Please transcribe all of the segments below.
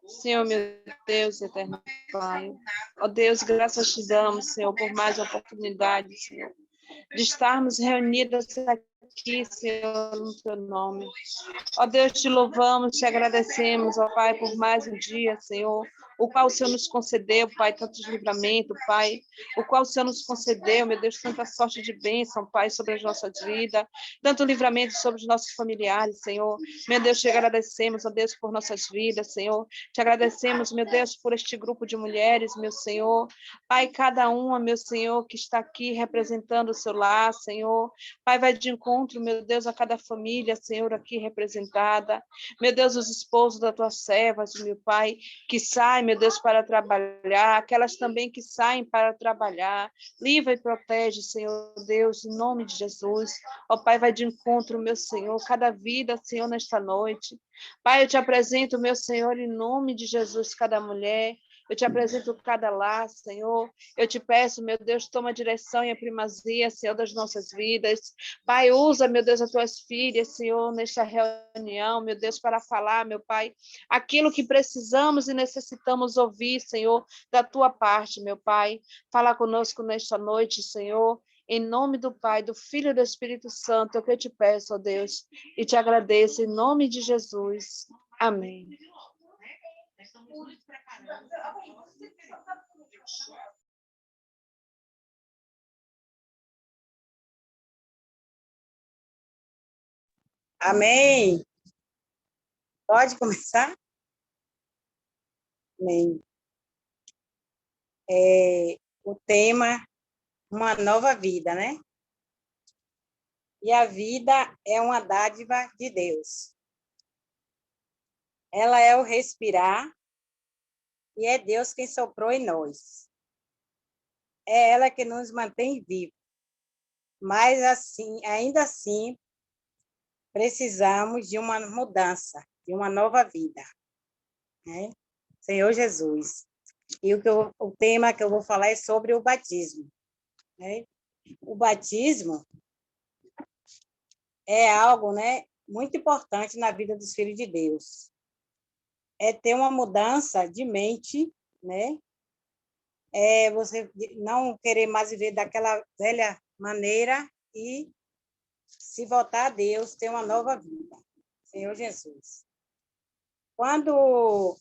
Senhor, meu Deus, eterno Pai. Ó Deus, graças te damos, Senhor, por mais oportunidade, Senhor, de estarmos reunidos aqui, Senhor, no teu nome. Ó Deus, te louvamos, te agradecemos, ó Pai, por mais um dia, Senhor, o qual o Senhor nos concedeu, Pai, tantos livramento, Pai, o qual o Senhor nos concedeu, meu Deus, tanta sorte de bênção, Pai, sobre as nossas vidas, tanto livramento sobre os nossos familiares, Senhor. Meu Deus, te agradecemos, ó Deus, por nossas vidas, Senhor. Te agradecemos, meu Deus, por este grupo de mulheres, meu Senhor. Pai, cada uma, meu Senhor, que está aqui representando o seu lar, Senhor. Pai, vai de encontro, meu Deus, a cada família, Senhor, aqui representada. Meu Deus, os esposos das tuas servas, meu Pai, que saem, meu Deus, para trabalhar, aquelas também que saem para trabalhar. Livra e protege, Senhor Deus, em nome de Jesus. Ó Pai, vai de encontro, meu Senhor, cada vida, Senhor, nesta noite. Pai, eu te apresento, meu Senhor, em nome de Jesus, cada mulher. Eu te apresento cada lar, Senhor. Eu te peço, meu Deus, toma a direção e a primazia, Senhor, das nossas vidas. Pai, usa, meu Deus, as tuas filhas, Senhor, nesta reunião, meu Deus, para falar, meu Pai, aquilo que precisamos e necessitamos ouvir, Senhor, da tua parte, meu Pai. Fala conosco nesta noite, Senhor. Em nome do Pai, do Filho e do Espírito Santo, é o que eu te peço, ó Deus, e te agradeço em nome de Jesus. Amém. Amém. Pode começar? Amém. O tema, uma nova vida, né? E a vida é uma dádiva de Deus. Ela é o respirar e é Deus quem soprou em nós. É ela que nos mantém vivos. Mas assim, ainda assim, precisamos de uma mudança, de uma nova vida, né? Senhor Jesus. E o tema que eu vou falar é sobre o batismo, né? O batismo é algo, né, muito importante na vida dos filhos de Deus. É ter uma mudança de mente, né? É você não querer mais viver daquela velha maneira e se voltar a Deus, ter uma nova vida. Senhor Jesus. Quando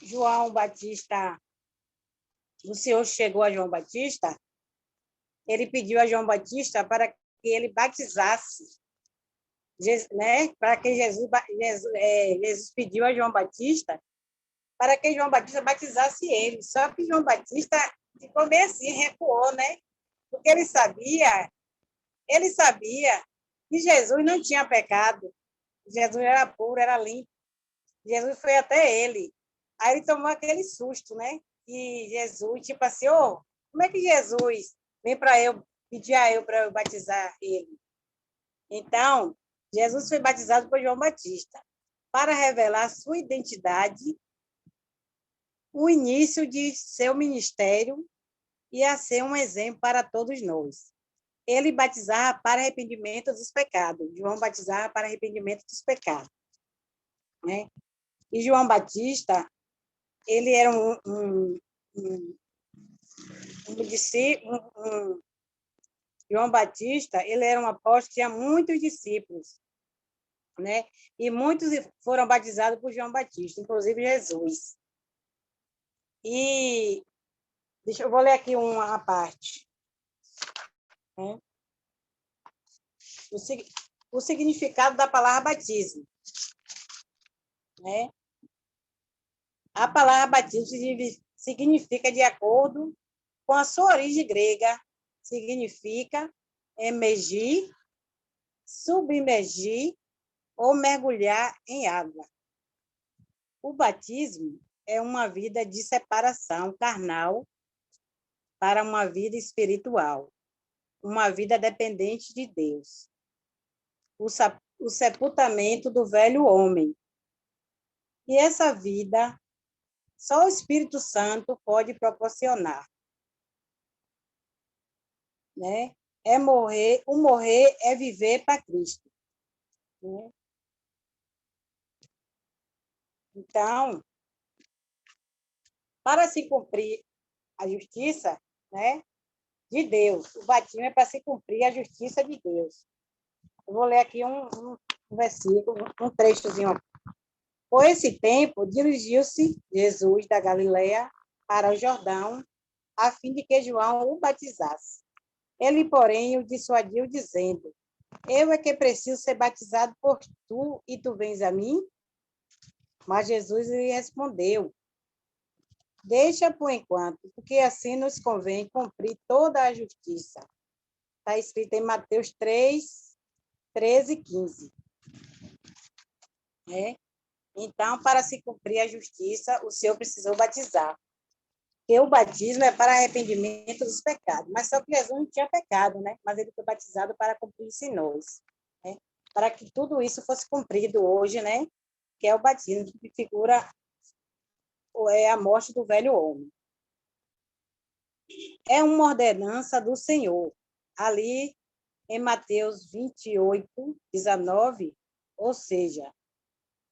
João Batista, o Senhor chegou a João Batista, ele pediu a João Batista para que ele batizasse, né? Para que Jesus pediu a João Batista para que João Batista batizasse ele. Só que João Batista ficou meio assim, recuou, né? Porque ele sabia que Jesus não tinha pecado. Jesus era puro, era limpo. Jesus foi até ele. Aí ele tomou aquele susto, né? E Jesus, tipo assim, como é que Jesus vem para eu, pedir a eu para eu batizar ele? Então, Jesus foi batizado por João Batista para revelar sua identidade, o início de seu ministério e a ser um exemplo para todos nós. Ele batizava para arrependimento dos pecados. João batizava para arrependimento dos pecados, né? E João Batista, ele era discípulo. João Batista, ele era um apóstolo, tinha muitos discípulos, né? E muitos foram batizados por João Batista, inclusive Jesus. E eu vou ler aqui uma parte, né? O significado da palavra batismo, né? A palavra batismo significa, de acordo com a sua origem grega, significa emergir, submergir ou mergulhar em água. O batismo é uma vida de separação carnal para uma vida espiritual, uma vida dependente de Deus. O sepultamento do velho homem. E essa vida só o Espírito Santo pode proporcionar, né? O morrer é viver para Cristo, né? Então, para se cumprir a justiça, né, de Deus, o batismo é para se cumprir a justiça de Deus. Eu vou ler aqui um versículo, um trechozinho. Por esse tempo, dirigiu-se Jesus da Galileia para o Jordão, a fim de que João o batizasse. Ele, porém, o dissuadiu, dizendo: Eu é que preciso ser batizado por tu, e tu vens a mim? Mas Jesus lhe respondeu: Deixa por enquanto, porque assim nos convém cumprir toda a justiça. Está escrito em Mateus 3, 13 e 15. Então, para se cumprir a justiça, o Senhor precisou batizar. Porque o batismo é para arrependimento dos pecados. Mas só que Jesus não tinha pecado, né? Mas ele foi batizado para cumprir os sinais, né? Para que tudo isso fosse cumprido hoje, né? Que é o batismo, que figura a morte do velho homem. É uma ordenança do Senhor. Ali, em Mateus 28, 19, ou seja,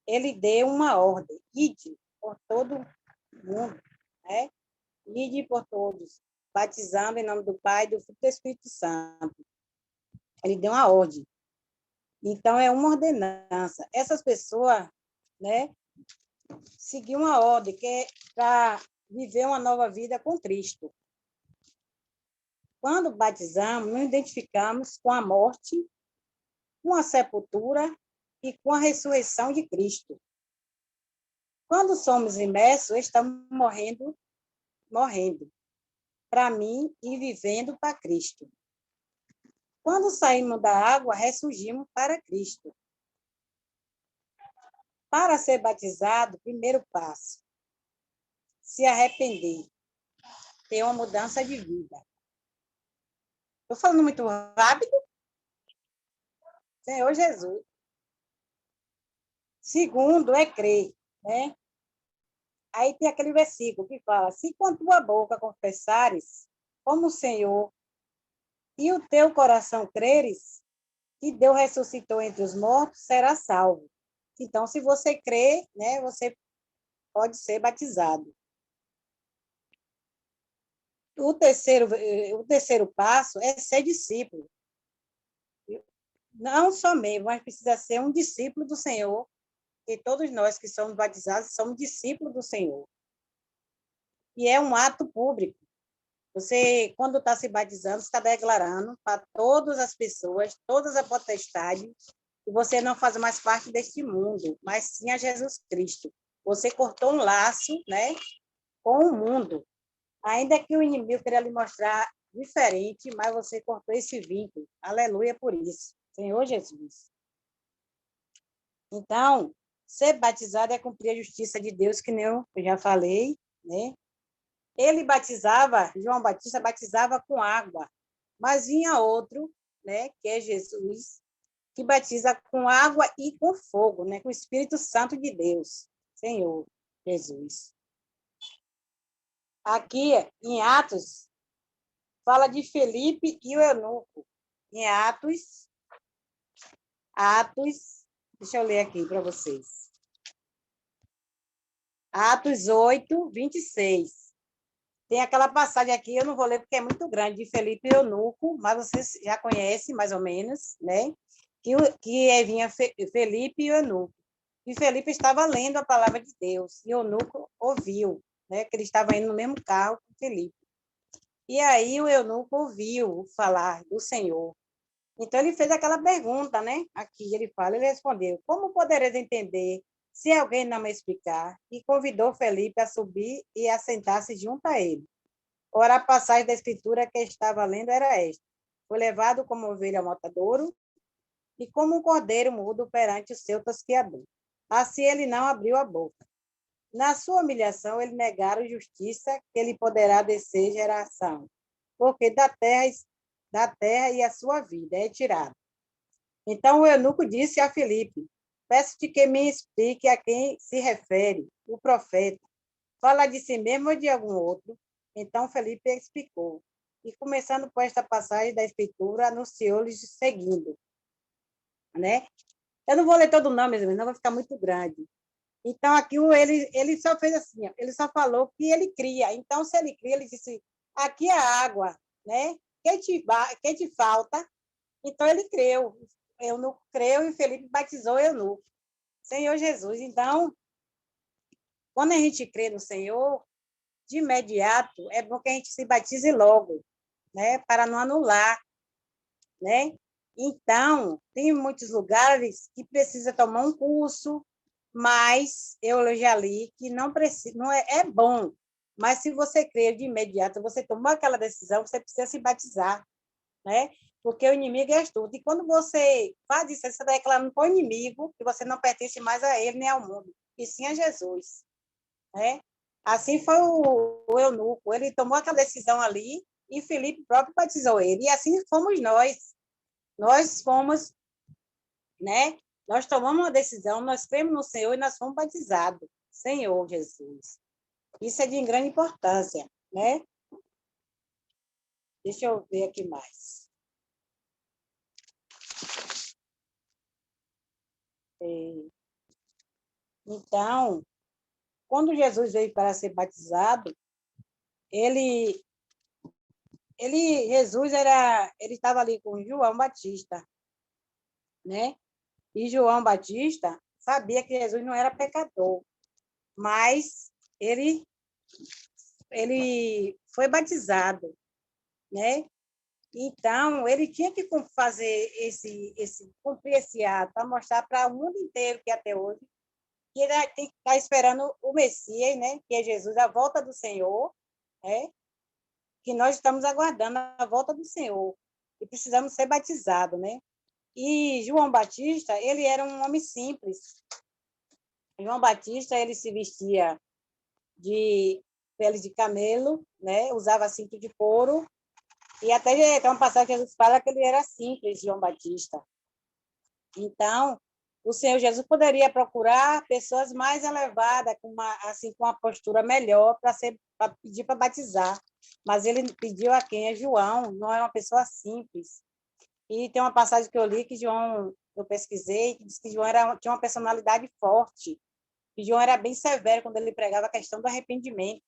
ele deu uma ordem: ide por todo mundo, né? Ide por todos, batizando em nome do Pai, do Filho e do Espírito Santo. Ele deu uma ordem. Então, é uma ordenança. Essas pessoas, né, seguiam uma ordem, que é para viver uma nova vida com Cristo. Quando batizamos, nos identificamos com a morte, com a sepultura e com a ressurreição de Cristo. Quando somos imersos, estamos morrendo para mim e vivendo para Cristo. Quando saímos da água, ressurgimos para Cristo. Para ser batizado, primeiro passo: se arrepender, ter uma mudança de vida. Estou falando muito rápido? Senhor Jesus. Segundo é crer, né? Aí tem aquele versículo que fala: se com tua boca confessares como o Senhor e o teu coração creres que Deus ressuscitou entre os mortos, será salvo. Então, se você crê, né, você pode ser batizado. O terceiro passo é ser discípulo. Não só membro, mas precisa ser um discípulo do Senhor, e todos nós que somos batizados somos discípulos do Senhor. E é um ato público. Você, quando está se batizando, está declarando para todas as pessoas, todas as potestades, que você não faz mais parte deste mundo, mas sim a Jesus Cristo. Você cortou um laço, né, com o mundo. Ainda que o inimigo queria lhe mostrar diferente, mas você cortou esse vínculo. Aleluia por isso. Senhor Jesus. Então, ser batizado é cumprir a justiça de Deus, que nem eu já falei, né? Ele batizava, João Batista batizava com água, mas vinha outro, né, que é Jesus, que batiza com água e com fogo, né, com o Espírito Santo de Deus, Senhor Jesus. Aqui, em Atos, fala de Felipe e o eunuco. Em Atos, deixa eu ler aqui para vocês. Atos 8, 26. Tem aquela passagem aqui, eu não vou ler porque é muito grande, de Felipe e eunuco, mas vocês já conhecem mais ou menos, né? Que vinha Felipe e eunuco. E Felipe estava lendo a palavra de Deus, e o eunuco ouviu, né? Que ele estava indo no mesmo carro com Felipe. E aí o eunuco ouviu falar do Senhor. Então ele fez aquela pergunta, né? Aqui ele fala, ele respondeu: como podereis entender se alguém não me explicar? E convidou Felipe a subir e a sentar-se junto a ele. Ora, a passagem da escritura que estava lendo era esta: foi levado como ovelha ao matadouro e como um cordeiro mudo perante o seu tosquiador. Assim ele não abriu a boca. Na sua humilhação, ele negaram justiça que ele poderá descer geração, porque da terra e a sua vida é tirada. Então o eunuco disse a Filipe: peço-te que me explique a quem se refere o profeta. Fala de si mesmo ou de algum outro? Então Felipe explicou. E começando por esta passagem da Escritura, anunciou-lhes seguindo, né? Eu não vou ler todo o nome, senão vai ficar muito grande. Então, aqui ele só fez assim, ó, ele só falou que ele cria. Então, se ele cria, ele disse, aqui é água, né? Quem te falta? Então, ele creu. Eunuco creu e Felipe batizou Eunuco. Senhor Jesus. Então, quando a gente crê no Senhor, de imediato, é bom que a gente se batize logo, né? Para não anular, né? Então, tem muitos lugares que precisa tomar um curso, mas eu já li que não precisa, não é bom, mas se você crê de imediato, você tomou aquela decisão, você precisa se batizar, né? Porque o inimigo é astuto. E quando você faz isso, você está declarando para o inimigo que você não pertence mais a ele nem ao mundo, e sim a Jesus, né? Assim foi o eunuco, ele tomou aquela decisão ali e Filipe próprio batizou ele. E assim fomos nós. Nós fomos, né? Nós tomamos uma decisão, nós cremos no Senhor e nós fomos batizados. Senhor Jesus. Isso é de grande importância, né? Deixa eu ver aqui mais. Então, quando Jesus veio para ser batizado, ele ele estava ali com João Batista, né? E João Batista sabia que Jesus não era pecador, mas ele foi batizado, né? Então, ele tinha que fazer cumprir esse ato para mostrar para o mundo inteiro que até hoje que ele tem que estar esperando o Messias, né? Que é Jesus, a volta do Senhor, né? Que nós estamos aguardando a volta do Senhor e precisamos ser batizados, né? E João Batista, ele era um homem simples. João Batista, ele se vestia de pele de camelo, né? Usava cinto de couro, e até tem uma passagem que Jesus fala que ele era simples, João Batista. Então, o Senhor Jesus poderia procurar pessoas mais elevadas, com uma postura melhor, para pedir para batizar. Mas ele pediu a quem? É João, não é uma pessoa simples. E tem uma passagem que eu li que João, eu pesquisei, que diz que João tinha uma personalidade forte. E João era bem severo quando ele pregava a questão do arrependimento,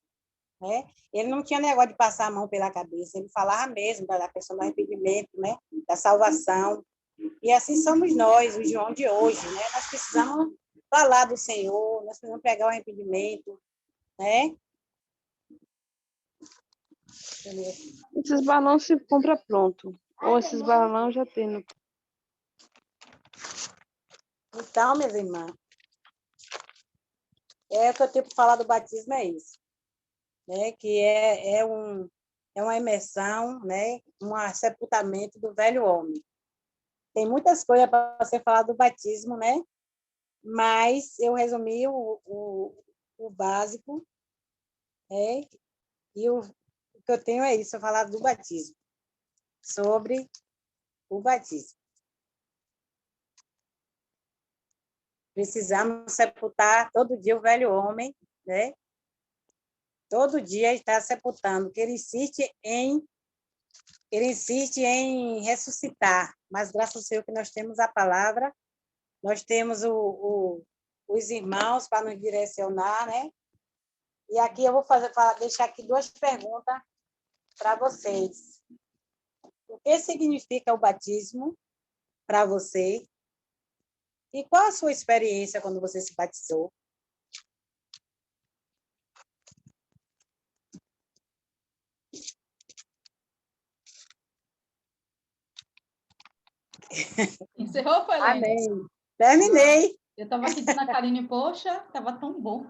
né? Ele não tinha negócio de passar a mão pela cabeça, ele falava mesmo da questão do arrependimento, né? Da salvação. E assim somos nós, o João de hoje, né? Nós precisamos falar do Senhor, nós precisamos pegar o arrependimento, né? Esses balões se compra pronto. Ou esses balões já tem. Então, minhas irmãs, o que eu tenho para falar do batismo é isso, né? Que é uma imersão, né? Um sepultamento do velho homem. Tem muitas coisas para ser falado do batismo, né? Mas eu resumi o básico, né? E o que eu tenho é isso, eu falar do batismo, sobre o batismo. Precisamos sepultar todo dia o velho homem, né? Todo dia está sepultando, que ele insiste em ressuscitar, mas graças ao Senhor que nós temos a palavra, nós temos os irmãos para nos direcionar, né? E aqui eu vou deixar aqui duas perguntas para vocês. O que significa o batismo para você? E qual a sua experiência quando você se batizou? Encerrou, foi, Helene? Amém. Terminei. Eu estava aqui dizendo a Karine, poxa, estava tão bom.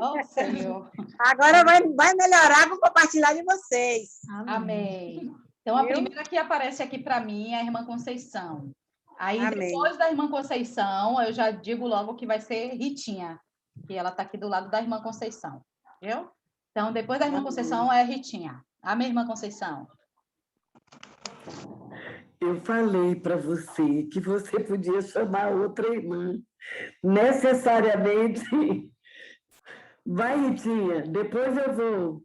Oh, Senhor. Agora vai melhorar com compartilhar de vocês. Amém. Então, a primeira que aparece aqui para mim é a irmã Conceição. Aí, Amém. depois da irmã Conceição, eu já digo logo que vai ser Ritinha, que ela está aqui do lado da irmã Conceição. Viu? Então, depois da irmã Conceição é Ritinha. Amém, irmã Conceição? Eu falei para você que você podia chamar outra irmã. Necessariamente. Vai, Ritinha, depois eu vou.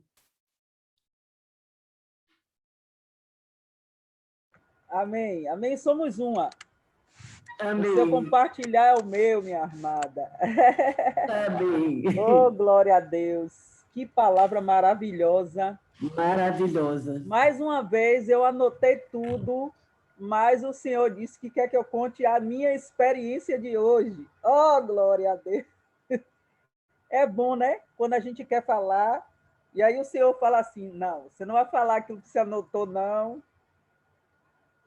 Amém. Amém. Somos uma. Amém. O seu compartilhar é o meu, minha amada. Amém. Oh, glória a Deus. Que palavra maravilhosa. Maravilhosa. Mais uma vez eu anotei tudo, mas o Senhor disse que quer que eu conte a minha experiência de hoje. Oh, glória a Deus. É bom, né? Quando a gente quer falar, e aí o Senhor fala assim: não, você não vai falar aquilo que você anotou, não.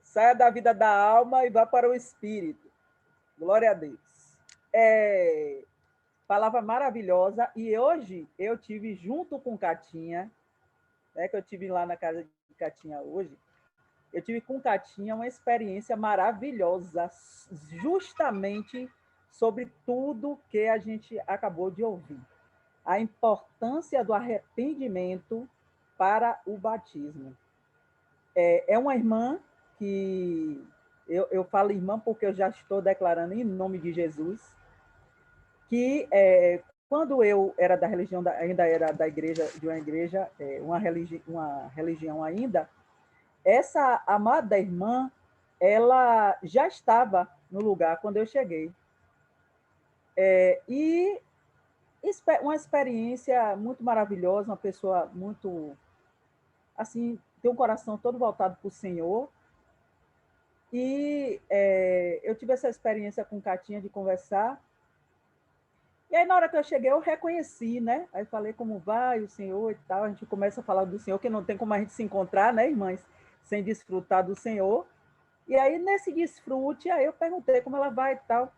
Saia da vida da alma e vá para o espírito. Glória a Deus. Palavra maravilhosa. E hoje eu tive junto com Catinha, né, que eu tive lá na casa de Catinha hoje, eu tive com Catinha uma experiência maravilhosa, justamente sobre tudo que a gente acabou de ouvir. A importância do arrependimento para o batismo. É uma irmã que eu falo irmã porque eu já estou declarando em nome de Jesus, que quando eu era da religião, ainda era da igreja, de uma igreja, uma religião ainda, essa amada irmã, ela já estava no lugar quando eu cheguei. E uma experiência muito maravilhosa, uma pessoa muito, assim, tem um coração todo voltado para o Senhor. E eu tive essa experiência com Catinha de conversar. E aí, na hora que eu cheguei, eu reconheci, né? Aí falei como vai o Senhor e tal. A gente começa a falar do Senhor, que não tem como a gente se encontrar, né, irmãs, sem desfrutar do Senhor. E aí, nesse desfrute, aí eu perguntei como ela vai e tal.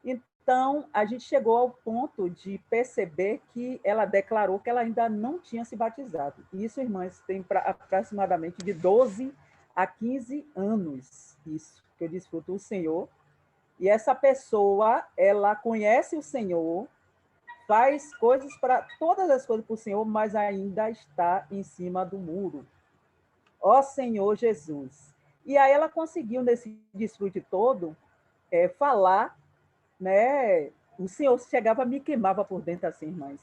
Então, a gente chegou ao ponto de perceber que ela declarou que ela ainda não tinha se batizado. Isso, irmãs, tem aproximadamente de 12 a 15 anos, isso, que eu desfruto o Senhor. E essa pessoa, ela conhece o Senhor, faz coisas para todas as coisas para o Senhor, mas ainda está em cima do muro. Ó Senhor Jesus. E aí ela conseguiu, nesse desfrute todo, falar, né? O Senhor chegava, me queimava por dentro assim, irmãs.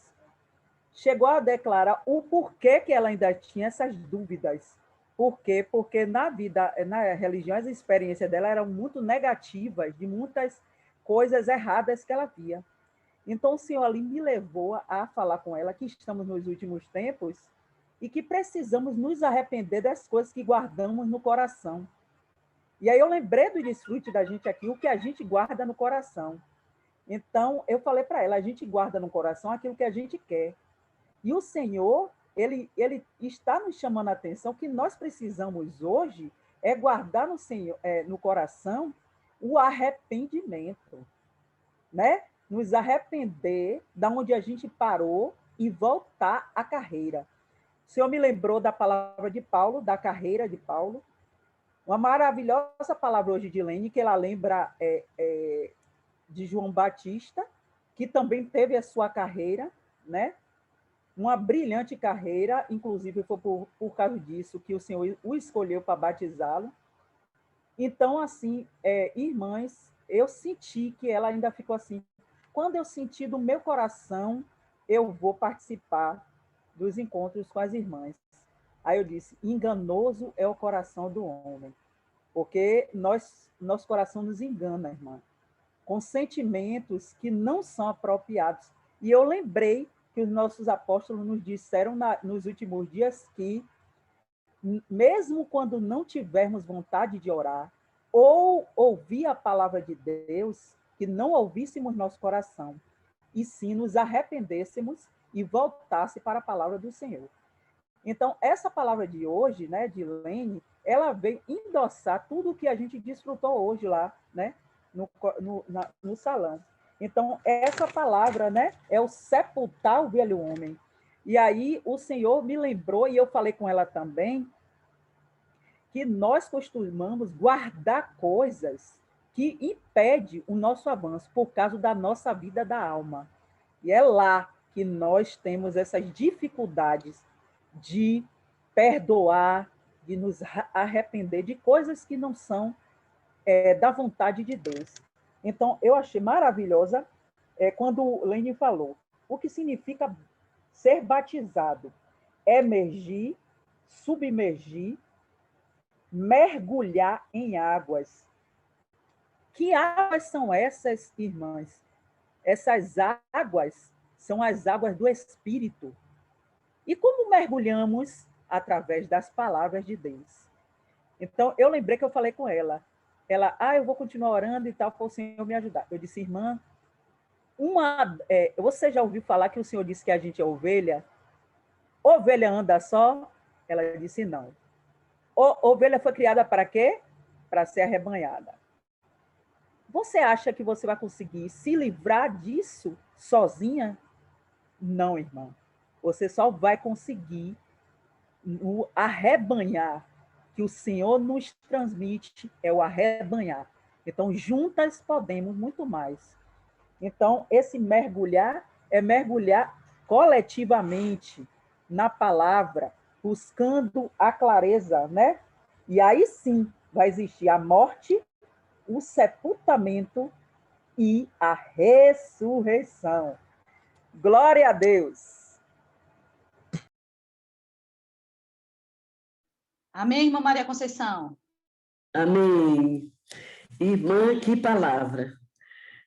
Chegou a declarar o porquê que ela ainda tinha essas dúvidas. Por quê? Porque na vida, na religião, as experiências dela eram muito negativas, de muitas coisas erradas que ela via. Então, o Senhor ali me levou a falar com ela que estamos nos últimos tempos e que precisamos nos arrepender das coisas que guardamos no coração. E aí eu lembrei do desfrute da gente aqui, o que a gente guarda no coração. Então, eu falei para ela, a gente guarda no coração aquilo que a gente quer. E o Senhor, ele está nos chamando a atenção que nós precisamos hoje guardar no coração o arrependimento, né? Nos arrepender da onde a gente parou e voltar à carreira. O Senhor me lembrou da palavra de Paulo, da carreira de Paulo, uma maravilhosa palavra hoje de Lene, que ela lembra de João Batista, que também teve a sua carreira, né? Uma brilhante carreira, inclusive foi por causa disso que o Senhor o escolheu para batizá-lo. Então, assim, irmãs, eu senti que ela ainda ficou assim. Quando eu senti do meu coração, eu vou participar dos encontros com as irmãs. Aí eu disse, enganoso é o coração do homem, porque nosso coração nos engana, irmã, com sentimentos que não são apropriados. E eu lembrei que os nossos apóstolos nos disseram nos últimos dias que, mesmo quando não tivermos vontade de orar, ou ouvir a palavra de Deus, que não ouvíssemos nosso coração, e sim nos arrependêssemos e voltasse para a palavra do Senhor. Então, essa palavra de hoje, né, de Lene, ela veio endossar tudo o que a gente desfrutou hoje lá, né, no salão. Então, essa palavra, né, é o sepultar o velho homem. E aí o Senhor me lembrou, e eu falei com ela também, que nós costumamos guardar coisas que impedem o nosso avanço por causa da nossa vida da alma. E é lá que nós temos essas dificuldades de perdoar, de nos arrepender de coisas que não são da vontade de Deus. Então, eu achei maravilhosa quando Lene falou o que significa ser batizado. Emergir, submergir, mergulhar em águas. Que águas são essas, irmãs? Essas águas são as águas do Espírito. E como mergulhamos? Através das palavras de Deus. Então, eu lembrei que eu falei com ela. Ela, eu vou continuar orando e tal, para o Senhor me ajudar. Eu disse, irmã, você já ouviu falar que o Senhor disse que a gente é ovelha? Ovelha anda só? Ela disse, não. Ovelha foi criada para quê? Para ser arrebanhada. Você acha que você vai conseguir se livrar disso sozinha? Não, irmã. Você só vai conseguir o arrebanhar que o Senhor nos transmite, é o arrebanhar. Então, juntas podemos muito mais. Então, esse mergulhar é mergulhar coletivamente na palavra, buscando a clareza, né? E aí sim vai existir a morte, o sepultamento e a ressurreição. Glória a Deus! Amém, irmã Maria Conceição? Amém. Irmã, que palavra.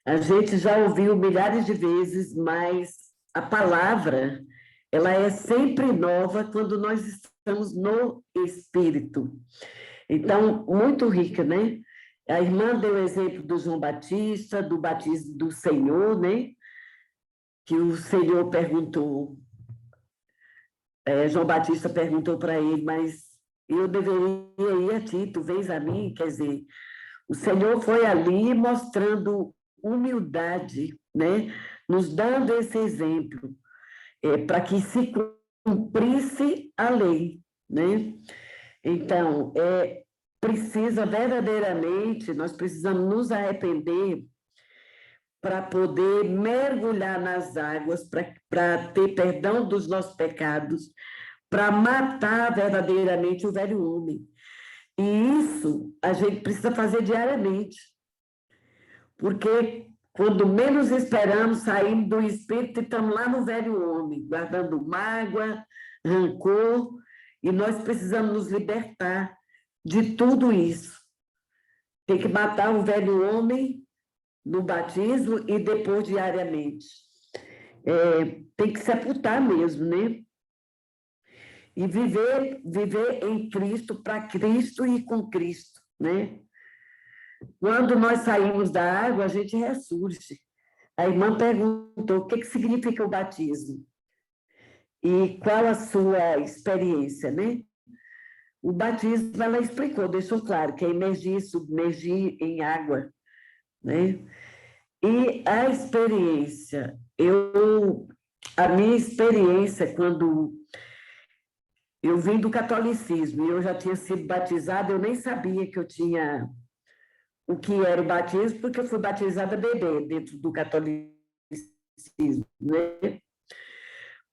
A gente já ouviu milhares de vezes, mas a palavra, ela é sempre nova quando nós estamos no Espírito. Então, muito rica, né? A irmã deu o exemplo do João Batista, do batismo do Senhor, né? Que o Senhor perguntou, João Batista perguntou para ele, mas eu deveria ir a ti, tu vens a mim? Quer dizer, o Senhor foi ali mostrando humildade, né? Nos dando esse exemplo, para que se cumprisse a lei, né? Então, precisa verdadeiramente, nós precisamos nos arrepender para poder mergulhar nas águas, para ter perdão dos nossos pecados, para matar verdadeiramente o velho homem. E isso a gente precisa fazer diariamente, porque quando menos esperamos, saímos do espírito e estamos lá no velho homem, guardando mágoa, rancor, e nós precisamos nos libertar de tudo isso. Tem que matar o velho homem no batismo e depois diariamente. Tem que sepultar mesmo, né? E viver em Cristo, para Cristo e com Cristo, né? Quando nós saímos da água, a gente ressurge. A irmã perguntou o que significa o batismo e qual a sua experiência, né? O batismo, ela explicou, deixou claro que é imergir, submergir em água, né? E a experiência, a minha experiência quando eu vim do catolicismo e eu já tinha sido batizada, eu nem sabia que eu tinha o que era o batismo, porque eu fui batizada bebê dentro do catolicismo, né?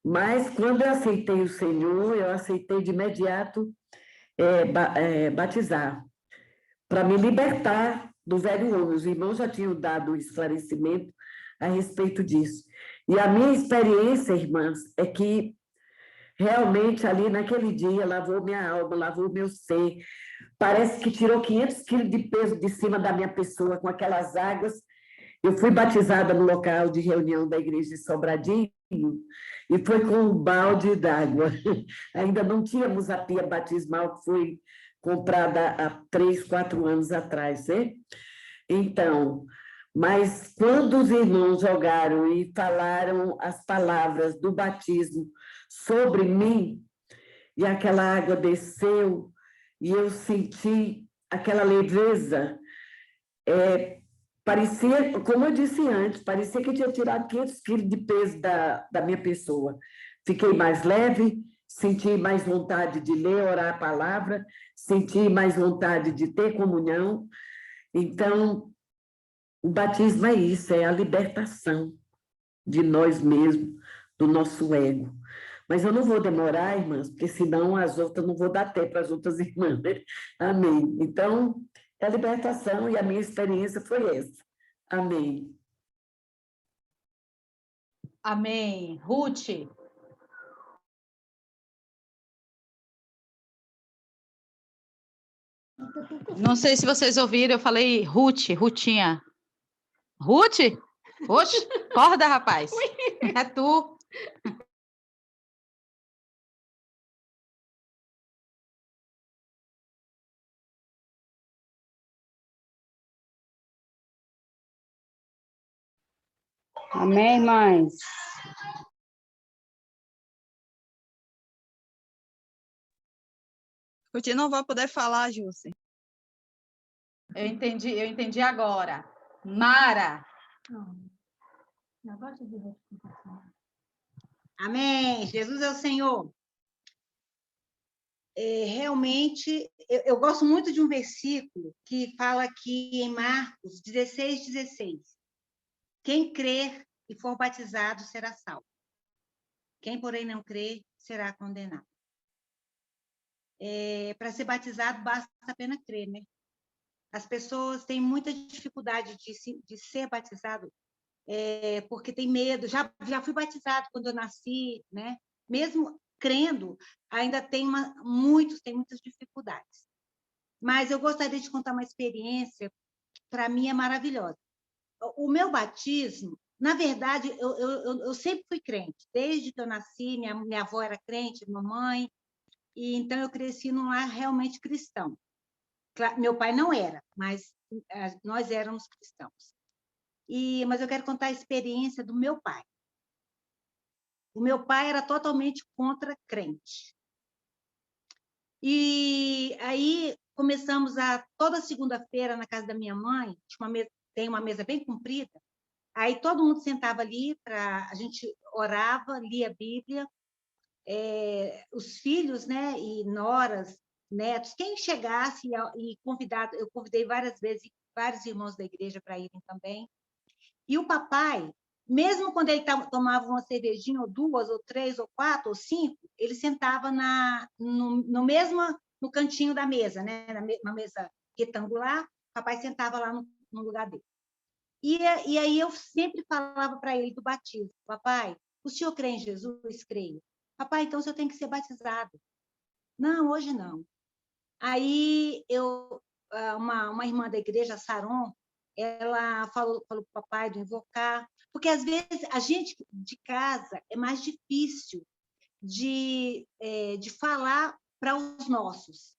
Mas quando eu aceitei o Senhor, eu aceitei de imediato batizar, para me libertar do velho homem. Os irmãos já tinham dado esclarecimento a respeito disso. E a minha experiência, irmãs, é que realmente ali naquele dia lavou minha alma, lavou meu ser. Parece que tirou 500 quilos de peso de cima da minha pessoa com aquelas águas. Eu fui batizada no local de reunião da igreja de Sobradinho e foi com um balde d'água. Ainda não tínhamos a pia batismal que foi comprada há 3, 4 anos atrás, né? Então, mas quando os irmãos jogaram e falaram as palavras do batismo sobre mim, e aquela água desceu, e eu senti aquela leveza, parecia, como eu disse antes, parecia que eu tinha tirado 500 quilos de peso da minha pessoa. Fiquei mais leve, senti mais vontade de ler, orar a palavra, senti mais vontade de ter comunhão. Então, o batismo é isso, é a libertação de nós mesmos, do nosso ego. Mas eu não vou demorar, irmãs, porque senão as outras não vou dar tempo para as outras irmãs, né? Amém. Então, é a libertação e a minha experiência foi essa. Amém. Amém. Ruth? Não sei se vocês ouviram, eu falei Ruth, Rutinha. Ruth? Oxe, acorda, rapaz. É tu. Amém, irmãs? Ruth não vai poder falar, Jússi. Eu entendi agora. Mara. Amém. Jesus é o Senhor. Realmente, eu gosto muito de um versículo que fala aqui em Marcos 16:16. Quem crer e for batizado será salvo. Quem, porém, não crer será condenado. Para ser batizado, basta apenas crer, né? As pessoas têm muita dificuldade de ser batizado porque tem medo. Já fui batizado quando eu nasci, né? Mesmo crendo, ainda tem muitas dificuldades. Mas eu gostaria de contar uma experiência que, para mim, é maravilhosa. O meu batismo, na verdade, eu sempre fui crente. Desde que eu nasci, minha avó era crente, mamãe, e então eu cresci num lar realmente cristão. Meu pai não era, mas nós éramos cristãos. Mas eu quero contar a experiência do meu pai. O meu pai era totalmente contra crente. E aí começamos toda segunda-feira na casa da minha mãe, tem uma mesa bem comprida, aí todo mundo sentava ali, a gente orava, lia a Bíblia, os filhos, né, e noras, netos, quem chegasse e convidado, eu convidei várias vezes vários irmãos da igreja para irem também. E o papai, mesmo quando ele tomava uma cervejinha, ou duas, ou três, ou quatro, ou cinco, ele sentava no cantinho da mesa, né? Na mesa retangular, o papai sentava lá no lugar dele. E aí eu sempre falava para ele do batismo: papai, o senhor crê em Jesus? Creio. Papai, então o senhor tem que ser batizado. Não, hoje não. Aí uma irmã da igreja, Saron, ela falou para o papai do invocar, porque às vezes a gente de casa é mais difícil de falar para os nossos.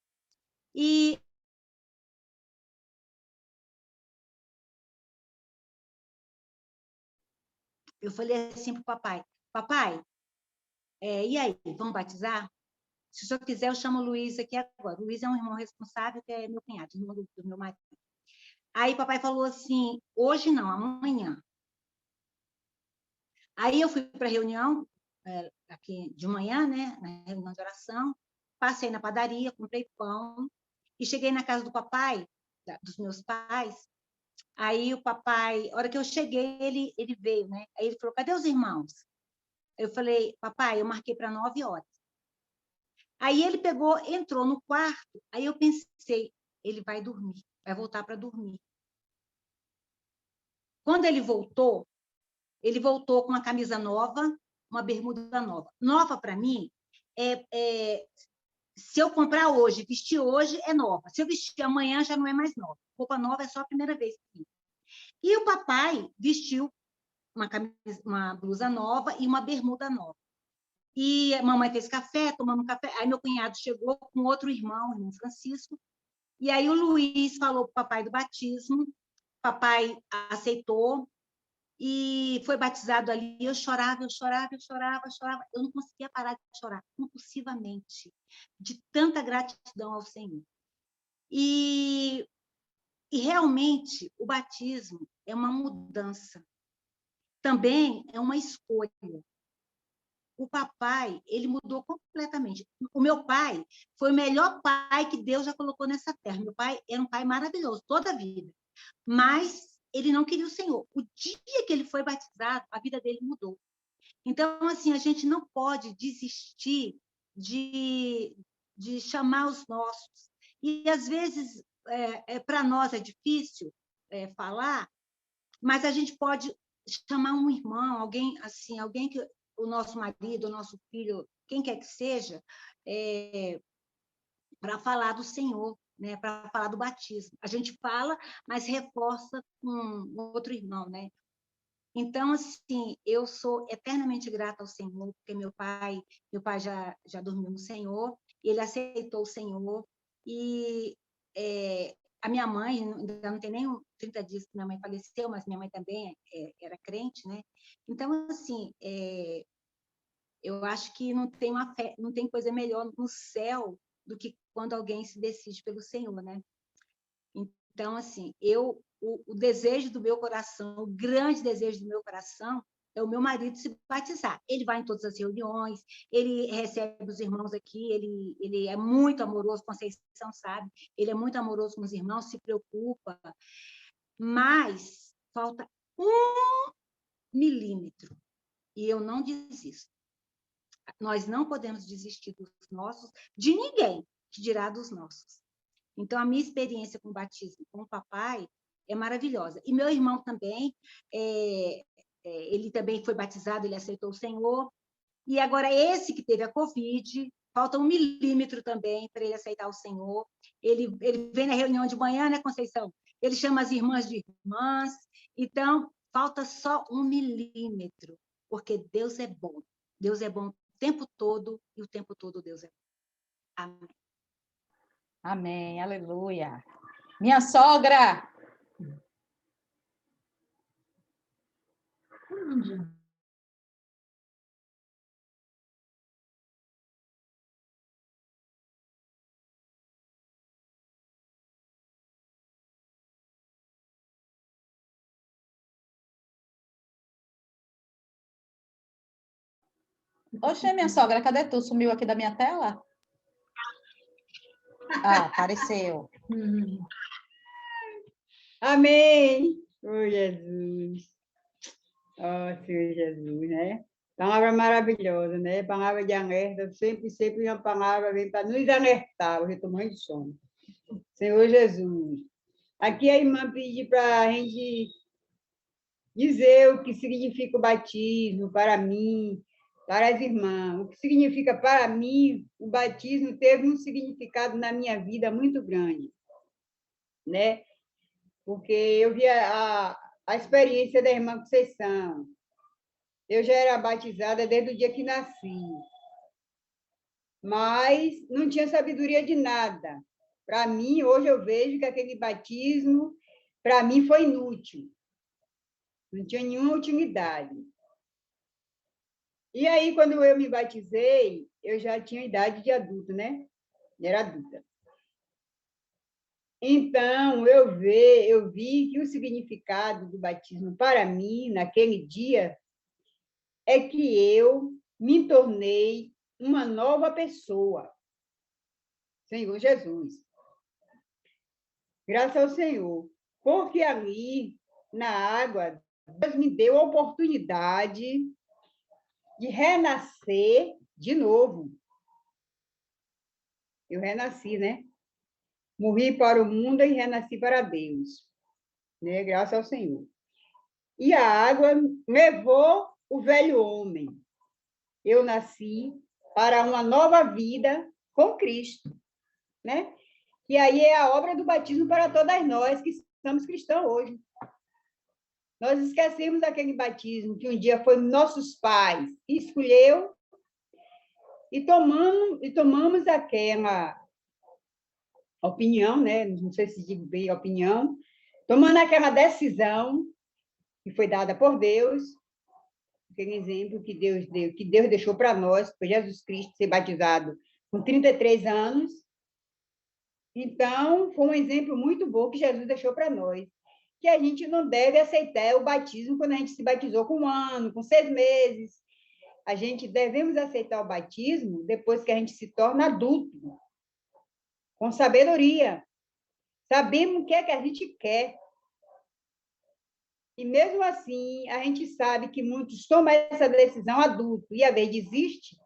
E eu falei assim para o papai: papai, e aí, vamos batizar? Se o senhor quiser, eu chamo o Luiz aqui agora. O Luiz é um irmão responsável, que é meu cunhado, irmão do meu marido. Aí papai falou assim: hoje não, amanhã. Aí eu fui para a reunião, aqui de manhã, né, na reunião de oração, passei na padaria, comprei pão, e cheguei na casa do papai, dos meus pais. Aí o papai, a hora que eu cheguei, ele veio, né? Aí ele falou: cadê os irmãos? Eu falei: papai, eu marquei para 9 horas. Aí ele pegou, entrou no quarto, aí eu pensei: ele vai dormir, vai voltar para dormir. Quando ele voltou com uma camisa nova, uma bermuda nova. Nova, para mim, se eu comprar hoje, vestir hoje, é nova. Se eu vestir amanhã, já não é mais nova. Roupa nova é só a primeira vez. E o papai vestiu uma blusa nova e uma bermuda nova. E a mamãe fez café, tomamos café. Aí meu cunhado chegou com outro irmão, o irmão Francisco. E aí o Luiz falou para o papai do batismo. Papai aceitou e foi batizado ali. Eu chorava. Eu não conseguia parar de chorar, compulsivamente, de tanta gratidão ao Senhor. E realmente, o batismo é uma mudança. Também é uma escolha. O papai, ele mudou completamente. O meu pai foi o melhor pai que Deus já colocou nessa terra. Meu pai era um pai maravilhoso, toda a vida. Mas ele não queria o Senhor. O dia que ele foi batizado, a vida dele mudou. Então, assim, a gente não pode desistir de chamar os nossos. E, às vezes, para nós é difícil falar, mas a gente pode chamar um irmão, alguém assim, alguém que o nosso marido, o nosso filho, quem quer que seja, para falar do Senhor. né, para falar do batismo. A gente fala, mas reforça com outro irmão, né? Então, assim, eu sou eternamente grata ao Senhor, porque meu pai já dormiu no Senhor, ele aceitou o Senhor, e a minha mãe, ainda não tem nem 30 dias que minha mãe faleceu, mas minha mãe também era crente, né? Então, assim, eu acho que não tem coisa melhor no céu do que quando alguém se decide pelo Senhor, né? Então, assim, o desejo do meu coração, o grande desejo do meu coração é o meu marido se batizar. Ele vai em todas as reuniões, ele recebe os irmãos aqui, ele é muito amoroso, Conceição sabe, ele é muito amoroso com os irmãos, se preocupa, mas falta 1 milímetro, e eu não desisto. Nós não podemos desistir dos nossos, de ninguém, que dirá dos nossos. Então, a minha experiência com o batismo com o papai é maravilhosa. E meu irmão também, ele também foi batizado, ele aceitou o Senhor. E agora, esse que teve a Covid, falta 1 milímetro também para ele aceitar o Senhor. Ele vem na reunião de manhã, né, Conceição? Ele chama as irmãs de irmãs. Então, falta só 1 milímetro, porque Deus é bom. Deus é bom o tempo todo, e o tempo todo Deus é bom. Amém. Amém, aleluia. Minha sogra. Oxe, minha sogra, cadê tu? Sumiu aqui da minha tela? Ah, apareceu. Amém! Oh, Jesus! Oh, Senhor Jesus, né? Palavra maravilhosa, né? Palavra de alerta, sempre uma palavra vem para nos alertar. Hoje eu estou morrendo de sono. Senhor Jesus. Aqui a irmã pede para a gente dizer o que significa o batismo para mim, para as irmãs. O que significa para mim, o batismo teve um significado na minha vida muito grande, né? Porque eu vi a experiência da irmã Conceição. Eu já era batizada desde o dia que nasci, mas não tinha sabedoria de nada. Para mim, hoje eu vejo que aquele batismo, para mim, foi inútil. Não tinha nenhuma utilidade. E aí, quando eu me batizei, eu já tinha idade de adulto, né? Era adulta. Então, eu vi que o significado do batismo para mim, naquele dia, é que eu me tornei uma nova pessoa. Senhor Jesus. Graças ao Senhor. Porque ali, na água, Deus me deu a oportunidade de renascer de novo. Eu renasci, né? Morri para o mundo e renasci para Deus. Né? Graças ao Senhor. E a água levou o velho homem. Eu nasci para uma nova vida com Cristo, né? E aí é a obra do batismo para todas nós que somos cristãos hoje. Nós esquecemos aquele batismo que um dia foi nossos pais que escolheu e tomamos aquela opinião, né? Não sei se digo bem opinião, tomando aquela decisão que foi dada por Deus, aquele exemplo que Deus deu, que Deus deixou para nós, foi Jesus Cristo ser batizado com 33 anos. Então, foi um exemplo muito bom que Jesus deixou para nós, que a gente não deve aceitar o batismo quando a gente se batizou com 1 ano, com 6 meses. A gente devemos aceitar o batismo depois que a gente se torna adulto, com sabedoria. Sabemos o que é que a gente quer. E mesmo assim, a gente sabe que muitos tomam essa decisão adulto e, às vezes, desiste.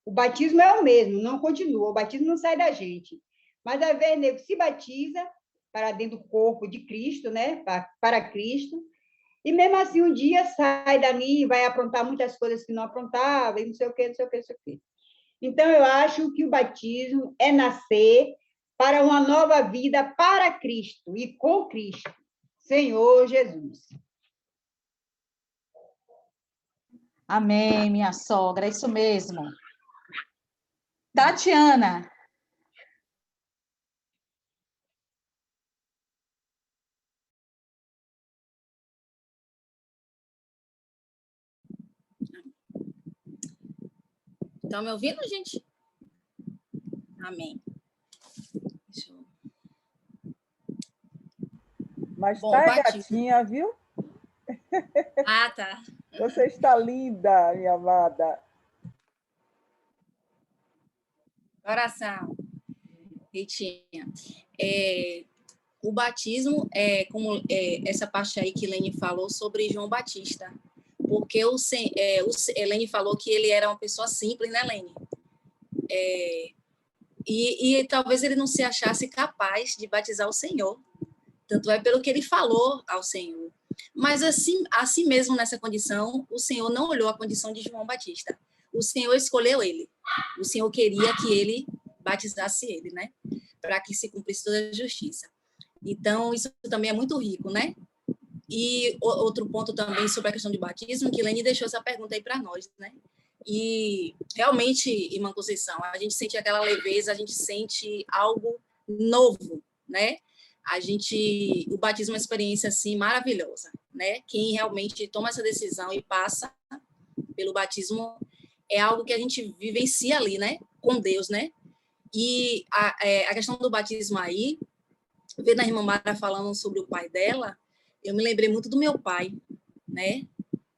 O batismo é o mesmo, não continua. O batismo não sai da gente. Mas, às vezes, o nego se batiza para dentro do corpo de Cristo, né? Para Cristo. E, mesmo assim, um dia sai dali e vai aprontar muitas coisas que não aprontava, e não sei o quê, não sei o quê, não sei o quê. Então, eu acho que o batismo é nascer para uma nova vida para Cristo e com Cristo, Senhor Jesus. Amém, minha sogra, é isso mesmo. Tatiana. Estão me ouvindo, gente? Amém. Deixa eu... Mas Bom, tá, batismo. gatinha, viu? Ah, tá. Você está linda, minha amada. Oração, Ritinha. O batismo é como essa parte aí que Lene falou sobre João Batista, porque Lene falou que ele era uma pessoa simples, né, Lene? E talvez ele não se achasse capaz de batizar o Senhor, tanto é pelo que ele falou ao Senhor. Mas assim mesmo, nessa condição, o Senhor não olhou a condição de João Batista. O Senhor escolheu ele. O Senhor queria que ele batizasse ele, né? Para que se cumprisse toda a justiça. Então, isso também é muito rico, né? E outro ponto também sobre a questão de batismo, que Lene deixou essa pergunta aí para nós, né? E realmente, irmã Conceição, a gente sente aquela leveza, a gente sente algo novo, né? O batismo é uma experiência assim maravilhosa, né? Quem realmente toma essa decisão e passa pelo batismo é algo que a gente vivencia ali, né? Com Deus, né? E a questão do batismo aí, vendo a irmã Mara falando sobre o pai dela, eu me lembrei muito do meu pai, né?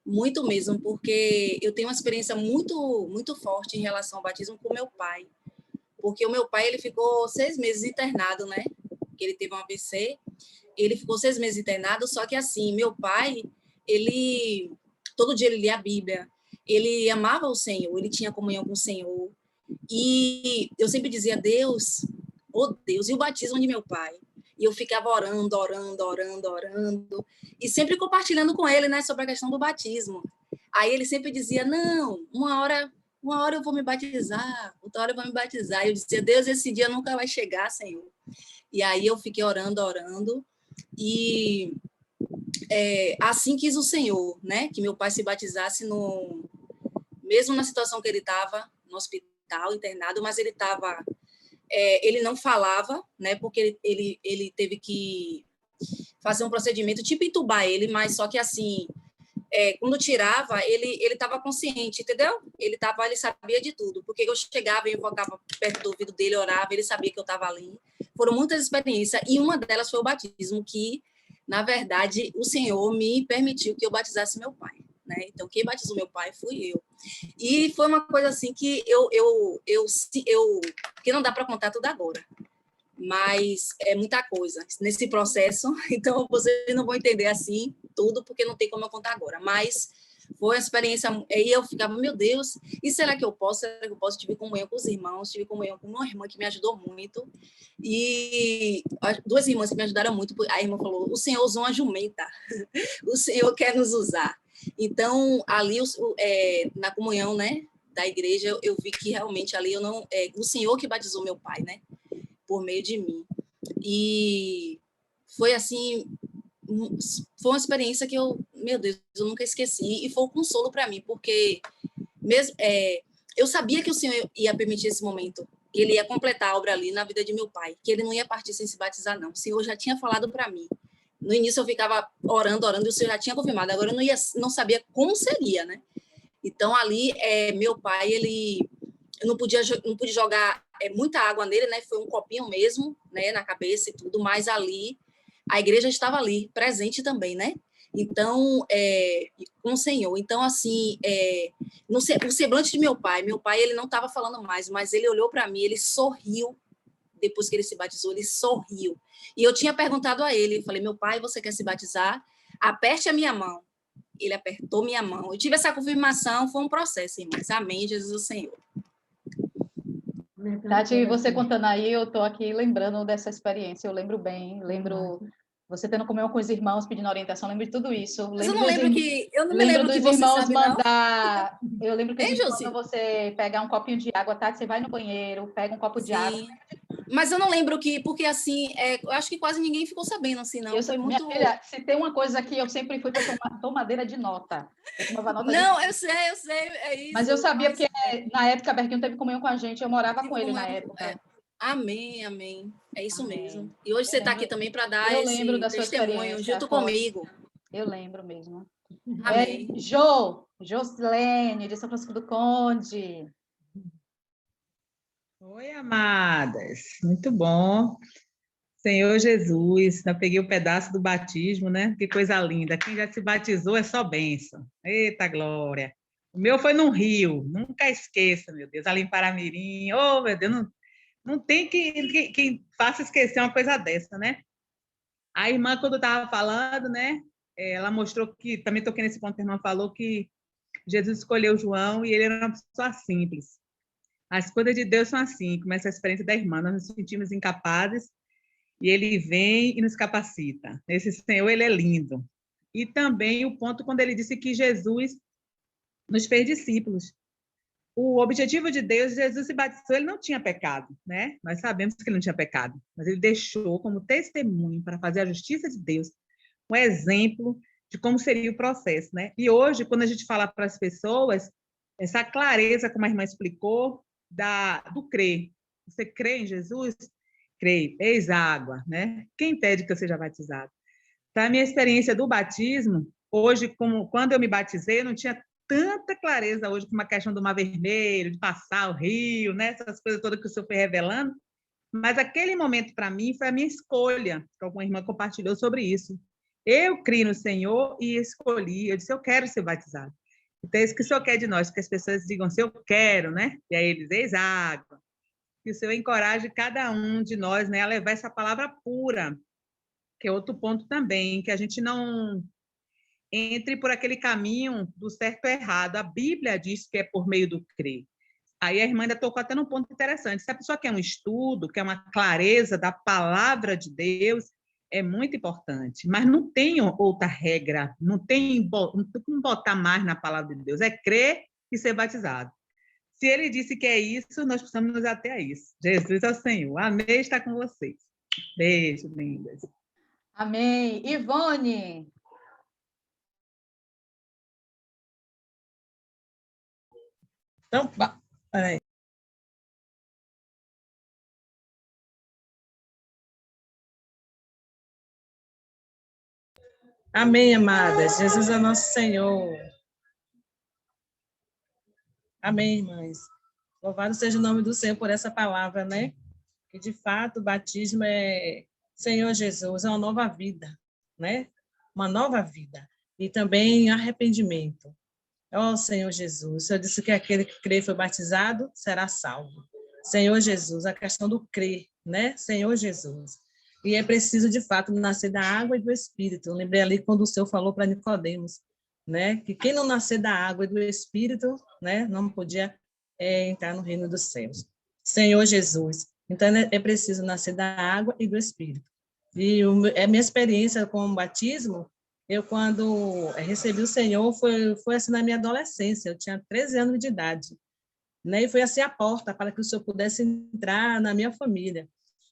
Muito mesmo, porque eu tenho uma experiência muito, muito forte em relação ao batismo com meu pai. Porque o meu pai, ele ficou 6 meses internado, né? Que ele teve um AVC. Ele ficou 6 meses internado, só que assim, meu pai, todo dia ele lia a Bíblia, ele amava o Senhor, ele tinha comunhão com o Senhor. E eu sempre dizia, Deus, oh Deus, e o batismo de meu pai? E eu ficava orando, e sempre compartilhando com ele, né, sobre a questão do batismo. Aí ele sempre dizia, não, uma hora eu vou me batizar, outra hora eu vou me batizar. E eu dizia, Deus, esse dia nunca vai chegar, Senhor. E aí eu fiquei orando, e assim quis o Senhor, né, que meu pai se batizasse mesmo na situação que ele estava, no hospital, internado, mas ele não falava, né, porque ele teve que fazer um procedimento, tipo entubar ele, mas só que assim, quando tirava, ele estava consciente, entendeu? Ele sabia de tudo, porque eu chegava e invocava perto do ouvido dele, orava, ele sabia que eu estava ali. Foram muitas experiências, e uma delas foi o batismo, que, na verdade, o Senhor me permitiu que eu batizasse meu pai, né? Então, quem batizou meu pai fui eu. E foi uma coisa assim que que não dá para contar tudo agora, mas é muita coisa nesse processo, então vocês não vão entender assim tudo, porque não tem como eu contar agora, mas foi uma experiência, e eu ficava, meu Deus, e será que eu posso? Será que eu posso? Tive comunhão com os irmãos, tive comunhão com uma irmã que me ajudou muito, e as 2 irmãs que me ajudaram muito. A irmã falou, o Senhor usou uma jumenta, o Senhor quer nos usar. Então, ali, na comunhão, né, da igreja, eu vi que realmente ali o Senhor que batizou meu pai, né, por meio de mim. E foi assim, foi uma experiência que meu Deus, eu nunca esqueci, e foi um consolo para mim, porque mesmo eu sabia que o Senhor ia permitir esse momento, que ele ia completar a obra ali na vida de meu pai, que ele não ia partir sem se batizar, não. O Senhor já tinha falado para mim. No início eu ficava orando, e o Senhor já tinha confirmado. Agora eu não sabia como seria, né? Então ali, meu pai, eu não pude jogar muita água nele, né? Foi um copinho mesmo, né? Na cabeça e tudo, mas ali a igreja estava ali, presente também, né? Então, com o Senhor. Então, assim, o semblante de meu pai, ele não estava falando mais, mas ele olhou para mim, ele sorriu. Depois que ele se batizou, ele sorriu. E eu tinha perguntado a ele, eu falei, meu pai, você quer se batizar? Aperte a minha mão. Ele apertou minha mão. Eu tive essa confirmação, foi um processo, irmãs. Amém, Jesus o Senhor. Tati, você contando aí, eu estou aqui lembrando dessa experiência, eu lembro bem, você tendo comunhão com os irmãos, pedindo orientação, lembro de tudo isso. Mas eu não me lembro que dos você irmãos sabe, mandar. Não? Eu lembro que Hein, quando você pegar um copinho de água, tá? Você vai no banheiro, pega um copo de água, Mas eu não lembro porque assim, eu acho que quase ninguém ficou sabendo, assim, não. Foi Minha muito... filha, se tem uma coisa que eu sempre fui para tomadeira de nota. Eu tomava nota Não, de... eu sei, é isso. Mas eu sabia Mas, porque na época Berguinho teve comunhão com a gente, eu morava com ele na comunhão, época. Amém, amém. É isso Amém. mesmo. E hoje você está aqui também para dar Eu esse lembro da sua testemunho experiência, junto foi. comigo. Eu lembro mesmo. Amém. Josilene, de São Francisco do Conde. Oi, amadas. Muito bom. Senhor Jesus, eu peguei o pedaço do batismo, né? Que coisa linda. Quem já se batizou é só bênção. Eita glória. O meu foi num rio. Nunca esqueça, meu Deus. Ali em Paramirim. Oh, meu Deus, não tem quem faça esquecer uma coisa dessa, né? A irmã, quando estava falando, né? Ela mostrou que, também toquei nesse ponto que a irmã falou, que Jesus escolheu João e ele era uma pessoa simples. As coisas de Deus são assim, como essa experiência da irmã, nós nos sentimos incapazes e ele vem e nos capacita. Esse Senhor, ele é lindo. E também o ponto quando ele disse que Jesus nos fez discípulos. O objetivo de Deus, Jesus se batizou, ele não tinha pecado, né? Nós sabemos que ele não tinha pecado, mas ele deixou como testemunho para fazer a justiça de Deus, um exemplo de como seria o processo, né? E hoje, quando a gente fala para as pessoas, essa clareza, como a irmã explicou, do crer. Você crê em Jesus? Creio. Eis a água, né? Quem impede que eu seja batizado? Então, a minha experiência do batismo, hoje, quando eu me batizei, eu não tinha tanta clareza hoje com uma questão do Mar Vermelho, de passar o rio, né? Essas coisas todas que o senhor foi revelando, mas aquele momento, para mim, foi a minha escolha, que alguma irmã compartilhou sobre isso. Eu criei no Senhor e escolhi, eu disse, eu quero ser batizado. Então, é isso que o Senhor quer de nós, que as pessoas digam assim, eu quero, né? E aí eles, eis água. Que o Senhor encoraje cada um de nós, né, a levar essa palavra pura, que é outro ponto também, que a gente não entre por aquele caminho do certo e errado. A Bíblia diz que é por meio do crer. Aí a irmã ainda tocou até num ponto interessante. Se a pessoa quer um estudo, quer uma clareza da palavra de Deus, é muito importante. Mas não tem outra regra, não tem como botar mais na palavra de Deus. É crer e ser batizado. Se ele disse que é isso, nós precisamos nos ater a isso. Jesus é o Senhor. Amém, está com vocês. Beijo, lindas. Amém. Ivone. Então, peraí. Amém, amadas. Jesus é nosso Senhor. Amém, irmãs. Louvado seja o nome do Senhor por essa palavra, né? Que, de fato, o batismo é Senhor Jesus, é uma nova vida, né? Uma nova vida. E também arrependimento. Ó Senhor Jesus, o Senhor disse que aquele que crê e foi batizado será salvo. Senhor Jesus, a questão do crer, né? Senhor Jesus. E é preciso, de fato, nascer da água e do Espírito. Eu lembrei ali quando o Senhor falou para Nicodemos, né? Que quem não nascer da água e do Espírito, né? Não podia entrar no reino dos céus. Senhor Jesus. Então, é preciso nascer da água e do Espírito. E a minha experiência com o batismo, eu, quando recebi o Senhor, foi assim na minha adolescência, eu tinha 13 anos de idade, né? E foi assim a porta para que o Senhor pudesse entrar na minha família.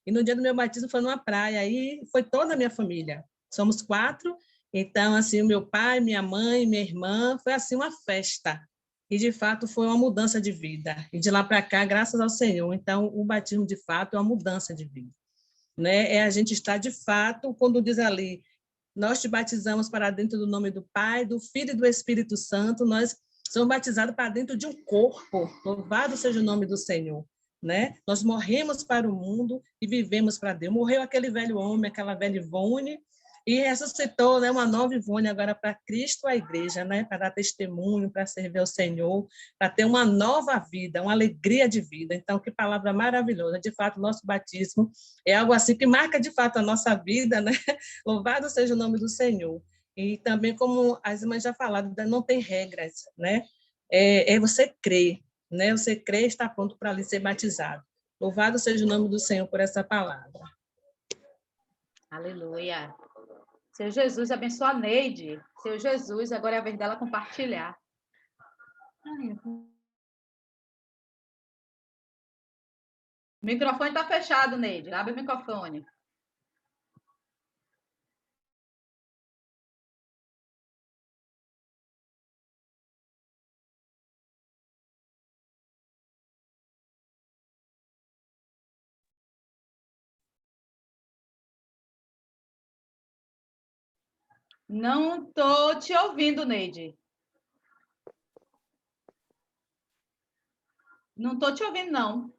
E no dia do meu batismo foi numa praia, aí foi toda a minha família. Somos 4, então, assim, o meu pai, minha mãe, minha irmã, foi assim uma festa. E, de fato, foi uma mudança de vida. E de lá para cá, graças ao Senhor. Então, o batismo, de fato, é uma mudança de vida, né? É a gente estar, de fato, quando diz ali, nós te batizamos para dentro do nome do Pai, do Filho e do Espírito Santo, nós somos batizados para dentro de um corpo, louvado seja o nome do Senhor, né? Nós morremos para o mundo e vivemos para Deus. Morreu aquele velho homem, aquela velha Ivone, e ressuscitou, né, uma nova Ivone agora para Cristo, a igreja, né, para dar testemunho, para servir ao Senhor, para ter uma nova vida, uma alegria de vida. Então, que palavra maravilhosa. De fato, o nosso batismo é algo assim que marca, de fato, a nossa vida, né? Louvado seja o nome do Senhor. E também, como as irmãs já falaram, não tem regras, né? É você crer, né? Você crê e está pronto para ali ser batizado. Louvado seja o nome do Senhor por essa palavra. Aleluia. Seu Jesus, abençoa a Neide. Seu Jesus, agora é a vez dela compartilhar. O microfone está fechado, Neide. Abre o microfone. Não estou te ouvindo, Neide. Não estou te ouvindo, não.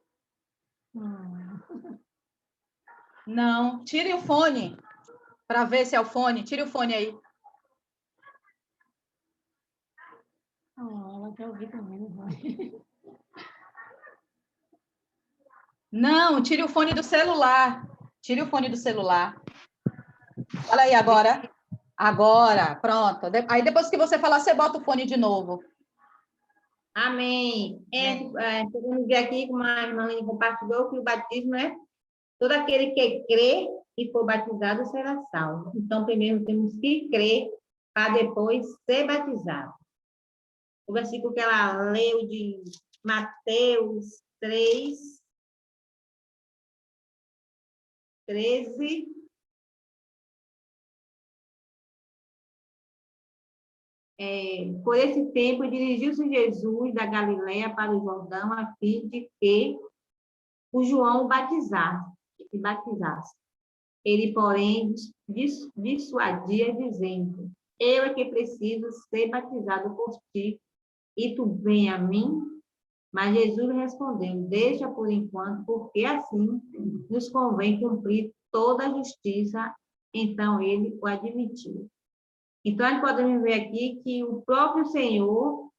Não. Tire o fone para ver se é o fone. Tire o fone aí. Ela quer ouvir também. Não, tire o fone do celular. Tire o fone do celular. Fala aí agora. Agora, pronto. Aí depois que você falar, você bota o fone de novo. Amém. Podemos ver aqui, como a irmã Lene compartilhou, que o batismo é todo aquele que crê e for batizado será salvo. Então, primeiro temos que crer para depois ser batizado. O versículo que ela leu de Mateus 3, 13. Por esse tempo, dirigiu-se Jesus da Galiléia para o Jordão, a fim de que o João o batizasse. Ele, porém, dissuadia, dizendo: eu é que preciso ser batizado por ti, e tu vem a mim? Mas Jesus respondeu: deixa por enquanto, porque assim nos convém cumprir toda a justiça. Então ele o admitiu. Então, nós podemos ver aqui que o próprio Senhor,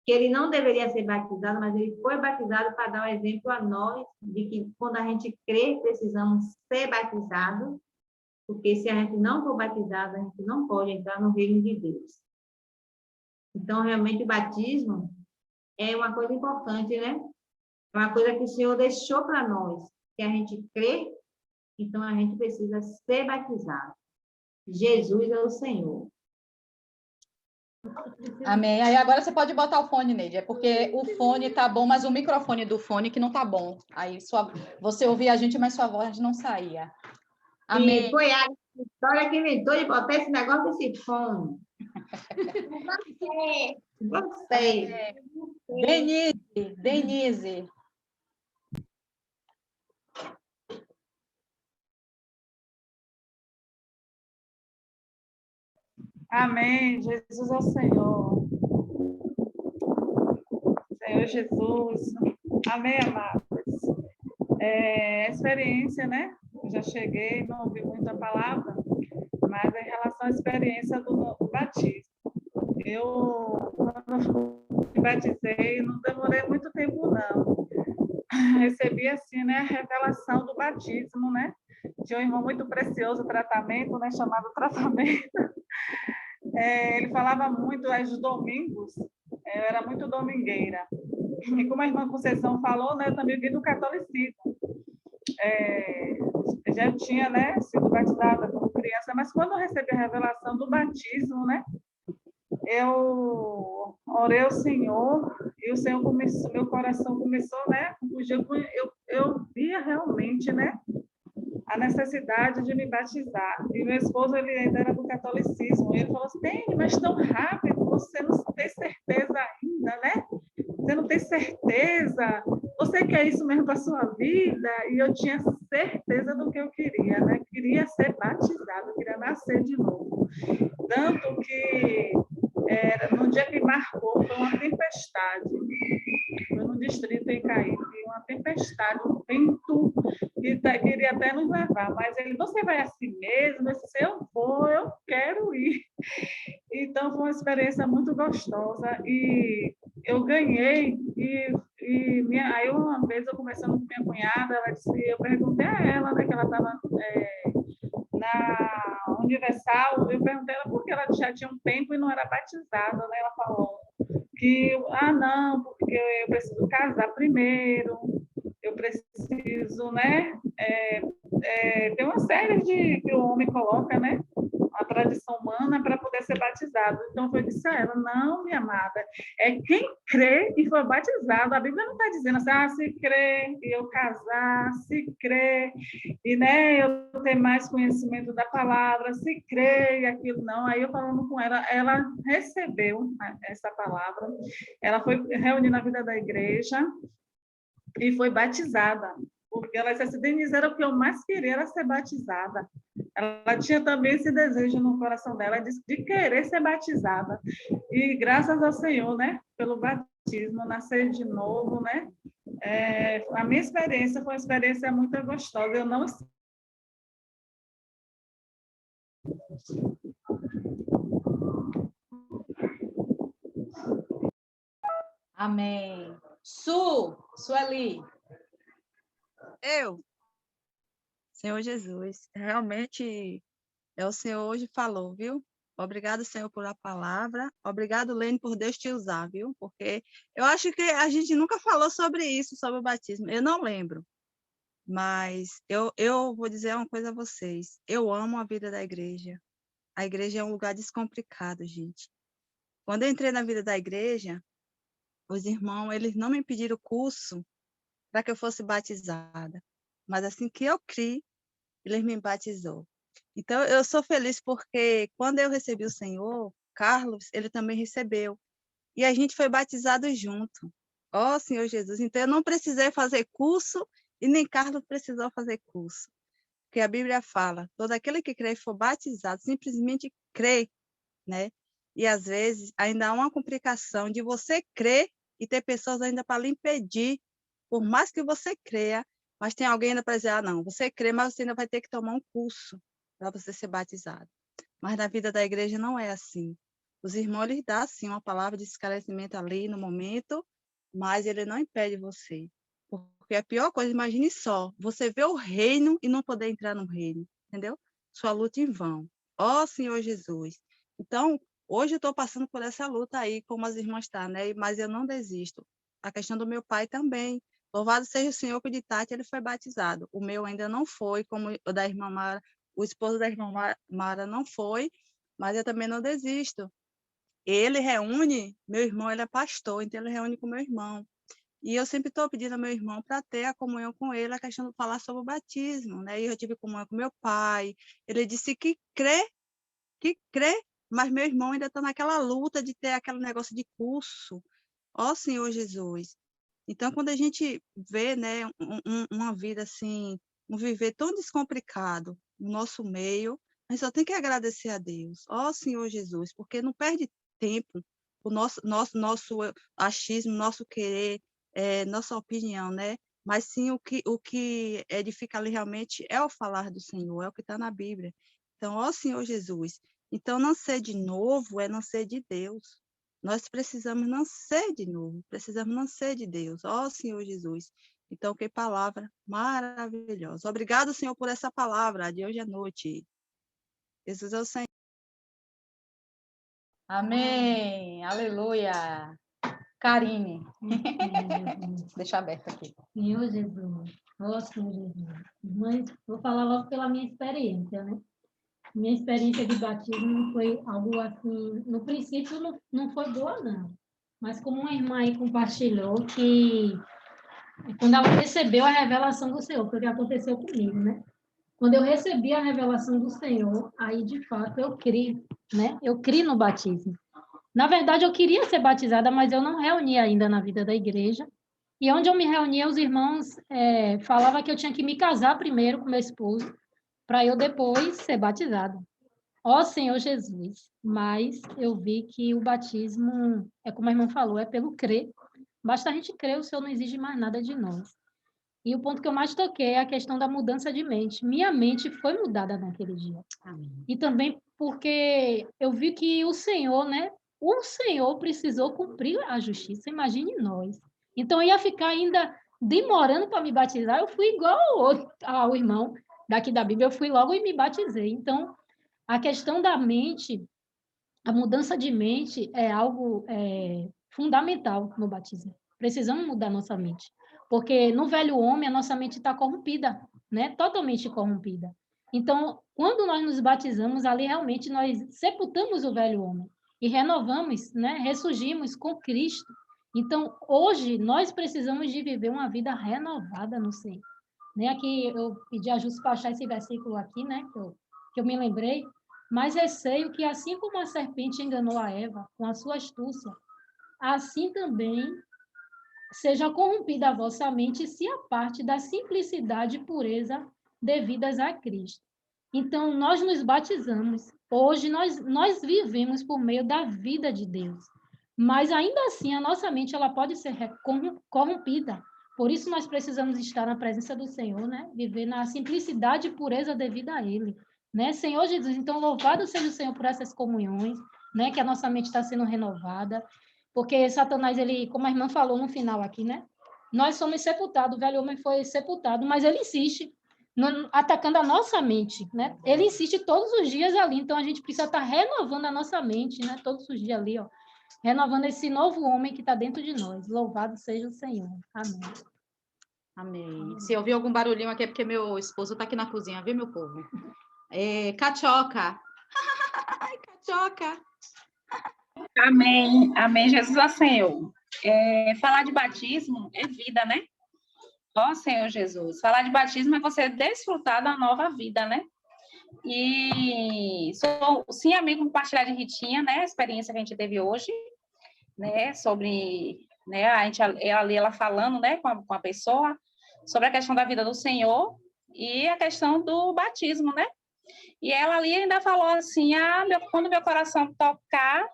que ele não deveria ser batizado, mas ele foi batizado para dar o exemplo a nós de que quando a gente crê, precisamos ser batizados, porque se a gente não for batizado, a gente não pode entrar no reino de Deus. Então, realmente, o batismo é uma coisa importante, né? É uma coisa que o Senhor deixou para nós, que a gente crê, então a gente precisa ser batizado. Jesus é o Senhor. Amém. Aí agora você pode botar o fone, Neide. É porque o fone tá bom, mas o microfone do fone que não tá bom. Aí você ouvia a gente, mas sua voz não saía. Amém. E foi a história que inventou de botar esse negócio desse fone. Você. Denise. Amém. Jesus é o Senhor. Senhor Jesus. Amém, amados. Experiência, né? Eu já cheguei, não ouvi muita palavra, mas em relação à experiência do batismo. Eu, quando me batizei, não demorei muito tempo, não. Recebi, assim, né, a revelação do batismo, né? Tinha um irmão muito precioso, tratamento, né, chamado tratamento. Ele falava muito aos domingos, eu era muito domingueira. E como a irmã Conceição falou, né, eu também vim do catolicismo. Já tinha, né, sido batizada como criança, mas quando eu recebi a revelação do batismo, né, eu orei ao Senhor e o Senhor começou, meu coração começou, né, eu via realmente, né, a necessidade de me batizar. E meu esposo, ele ainda era do catolicismo. E ele falou assim: Tene, mas tão rápido, você não tem certeza ainda, né? Você não tem certeza? Você quer isso mesmo para a sua vida? E eu tinha certeza do que eu queria, né? Queria ser batizada, queria nascer de novo. Tanto que no dia que marcou, foi uma tempestade. Foi no distrito em Caípe, uma tempestade, um vento que queria até nos levar, mas ele: você vai assim mesmo? Eu disse: eu vou, eu quero ir. Então, foi uma experiência muito gostosa e eu ganhei. Aí, uma vez, eu conversando com minha cunhada, eu perguntei a ela, né, que ela estava na Universal, eu perguntei a ela por que ela já tinha um tempo e não era batizada, né? Ela falou que, não, porque eu preciso casar primeiro, eu preciso, né, tem uma série que o homem coloca, né, a tradição humana para poder ser batizado. Então, eu disse a ela, não, minha amada, é quem crê e foi batizado. A Bíblia não está dizendo assim, se crê e eu casar, se crê e, né, eu ter mais conhecimento da palavra, se crê e aquilo, não. Aí eu falando com ela recebeu essa palavra, ela foi reunir na vida da igreja e foi batizada, porque ela disse assim, Denise, era o que eu mais queria, era ser batizada. Ela tinha também esse desejo no coração dela de querer ser batizada. E graças ao Senhor, né, pelo batismo, nascer de novo, né, a minha experiência foi uma experiência muito gostosa. Eu não Amém. Sueli. Senhor Jesus, realmente o Senhor hoje falou, viu? Obrigado, Senhor, por a palavra. Obrigado, Lene, por Deus te usar, viu? Porque eu acho que a gente nunca falou sobre isso, sobre o batismo. Eu não lembro. Mas eu vou dizer uma coisa a vocês. Eu amo a vida da igreja. A igreja é um lugar descomplicado, gente. Quando eu entrei na vida da igreja, os irmãos, eles não me pediram curso para que eu fosse batizada. Mas assim que eu criei, eles me batizou. Então, eu sou feliz porque quando eu recebi o Senhor, Carlos, ele também recebeu. E a gente foi batizado junto. Ó, Senhor Jesus. Então, eu não precisei fazer curso e nem Carlos precisou fazer curso. Porque a Bíblia fala, todo aquele que crê e for batizado, simplesmente crê, né? E, às vezes, ainda há uma complicação de você crer e ter pessoas ainda para lhe impedir, por mais que você creia, mas tem alguém ainda para dizer, não, você crê, mas você ainda vai ter que tomar um curso para você ser batizado. Mas na vida da igreja não é assim. Os irmãos lhes dão, sim, uma palavra de esclarecimento ali no momento, mas ele não impede você. Porque a pior coisa, imagine só, você vê o reino e não poder entrar no reino, entendeu? Sua luta em vão. Ó Senhor Jesus. Então, hoje eu estou passando por essa luta aí, como as irmãs estão, né? Mas eu não desisto. A questão do meu pai também. Louvado seja o Senhor que de Tati ele foi batizado. O meu ainda não foi, como o da irmã Mara, o esposo da irmã Mara não foi, mas eu também não desisto. Ele reúne, meu irmão, ele é pastor, então ele reúne com meu irmão. E eu sempre estou pedindo ao meu irmão para ter a comunhão com ele, a questão de falar sobre o batismo, né? E eu tive comunhão com meu pai. Ele disse que crê, mas meu irmão ainda está naquela luta de ter aquele negócio de curso. Ó Senhor Jesus. Então, quando a gente vê, né, uma vida assim, um viver tão descomplicado no nosso meio, a gente só tem que agradecer a Deus. Ó Senhor Jesus, porque não perde tempo o nosso achismo, nosso querer, nossa opinião, né? Mas sim o que edifica ali realmente é o falar do Senhor, é o que está na Bíblia. Então, ó Senhor Jesus, então nascer de novo é nascer de Deus. Nós precisamos nascer de novo, precisamos nascer de Deus, ó Senhor Jesus. Então, que palavra maravilhosa. Obrigado, Senhor, por essa palavra de hoje à noite. Jesus é o Senhor. Amém. Aleluia. Karine. Deixa aberto aqui. Senhor Jesus. Ó Senhor Jesus. Mas vou falar logo pela minha experiência, né? Minha experiência de batismo não foi algo assim, no princípio não foi boa, não. Mas como uma irmã aí compartilhou que quando ela recebeu a revelação do Senhor, foi o que aconteceu comigo, né? Quando eu recebi a revelação do Senhor, aí de fato eu criei, né? Eu criei no batismo. Na verdade, eu queria ser batizada, mas eu não reunia ainda na vida da igreja. E onde eu me reunia, os irmãos falavam que eu tinha que me casar primeiro com meu esposo, para eu depois ser batizada. Ó Senhor Jesus, mas eu vi que o batismo, é como a irmã falou, é pelo crer. Basta a gente crer, o Senhor não exige mais nada de nós. E o ponto que eu mais toquei é a questão da mudança de mente. Minha mente foi mudada naquele dia. Amém. E também porque eu vi que o Senhor, né? O Senhor precisou cumprir a justiça, imagine nós. Então, eu ia ficar ainda demorando para me batizar, eu fui igual ao irmão daqui da Bíblia, eu fui logo e me batizei. Então, a questão da mente, a mudança de mente é algo fundamental no batismo. Precisamos mudar nossa mente. Porque no velho homem, a nossa mente está corrompida, né? Totalmente corrompida. Então, quando nós nos batizamos, ali realmente nós sepultamos o velho homem e renovamos, né? Ressurgimos com Cristo. Então, hoje, nós precisamos de viver uma vida renovada no Senhor. Né? Aqui, eu pedi a Jus para achar esse versículo aqui, né? Que eu me lembrei. Mas receio que, assim como a serpente enganou a Eva com a sua astúcia, assim também seja corrompida a vossa mente e se aparte da simplicidade e pureza devidas a Cristo. Então, nós nos batizamos. Hoje, nós vivemos por meio da vida de Deus. Mas, ainda assim, a nossa mente ela pode ser corrompida. Por isso, nós precisamos estar na presença do Senhor, né? Viver na simplicidade e pureza devida a Ele. Né? Senhor Jesus, então, louvado seja o Senhor por essas comunhões, né? Que a nossa mente está sendo renovada. Porque Satanás, ele, como a irmã falou no final aqui, né? Nós somos sepultados, o velho homem foi sepultado, mas ele insiste atacando a nossa mente, né? Ele insiste todos os dias ali, então a gente precisa estar renovando a nossa mente, né? Todos os dias ali, ó, renovando esse novo homem que está dentro de nós. Louvado seja o Senhor. Amém. Amém. Se ouvir algum barulhinho aqui é porque meu esposo está aqui na cozinha, viu, meu povo? Cachoca. Ai, cachoca. Amém, amém, Jesus é Senhor. Falar de batismo é vida, né? Ó Senhor Jesus, falar de batismo é você desfrutar da nova vida, né? E sou, sim, amigo, compartilhar de Ritinha, né? A experiência que a gente teve hoje, né? Sobre, né? Ela falando, né? Com a pessoa, sobre a questão da vida do Senhor e a questão do batismo, né? E ela ali ainda falou assim, quando meu coração tocar,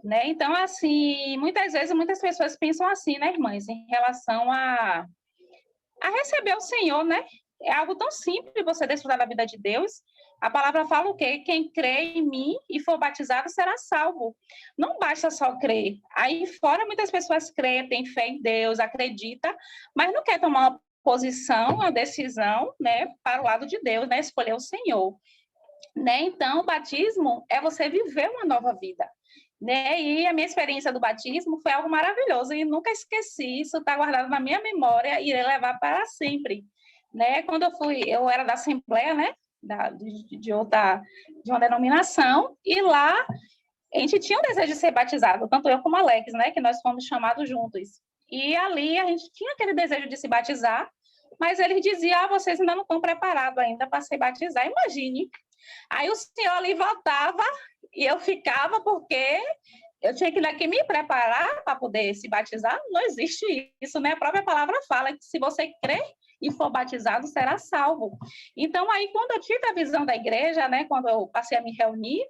né? Então, assim, muitas vezes, muitas pessoas pensam assim, né, irmãs, em relação a receber o Senhor, né? É algo tão simples você desfrutar da vida de Deus. A palavra fala o quê? Quem crê em mim e for batizado será salvo. Não basta só crer. Aí fora, muitas pessoas creem, têm fé em Deus, acreditam, mas não quer tomar uma posição, uma decisão, né, para o lado de Deus, né? Escolher o Senhor. Né? Então, o batismo é você viver uma nova vida. Né? E a minha experiência do batismo foi algo maravilhoso e nunca esqueci, isso está guardado na minha memória e irei levar para sempre. Né? Quando eu era da Assembleia, né? de uma denominação, e lá a gente tinha o desejo de ser batizado, tanto eu como Alex, né? Que nós fomos chamados juntos. E ali a gente tinha aquele desejo de se batizar, mas eles diziam, vocês ainda não estão preparados ainda para se batizar, imagine. Aí o senhor ali voltava e eu ficava porque eu tinha que me preparar para poder se batizar. Não existe isso, né? A própria palavra fala que se você crer e for batizado, será salvo. Então, aí, quando eu tive a visão da igreja, né? Quando eu passei a me reunir,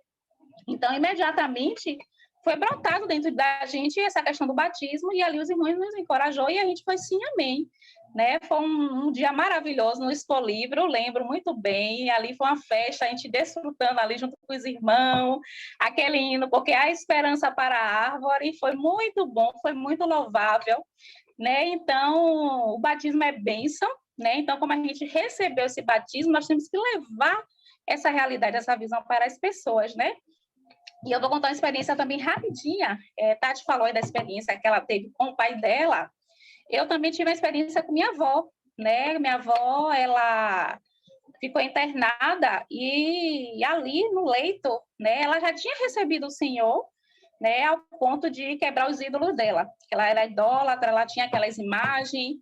então, imediatamente, foi brotado dentro da gente essa questão do batismo, e ali os irmãos nos encorajou, e a gente foi sim, amém. Né? Foi um dia maravilhoso no Expo Livre, eu lembro muito bem, ali foi uma festa, a gente desfrutando ali junto com os irmãos, aquele hino, porque há esperança para a árvore, foi muito bom, foi muito louvável, né? Então, o batismo é bênção, né? Então, como a gente recebeu esse batismo, nós temos que levar essa realidade, essa visão para as pessoas, né? E eu vou contar uma experiência também rapidinha, Tati falou aí da experiência que ela teve com o pai dela. Eu também tive uma experiência com minha avó, né? Minha avó, ela ficou internada e ali no leito, né? Ela já tinha recebido o Senhor, né? Ao ponto de quebrar os ídolos dela. Ela era idólatra, ela tinha aquelas imagens.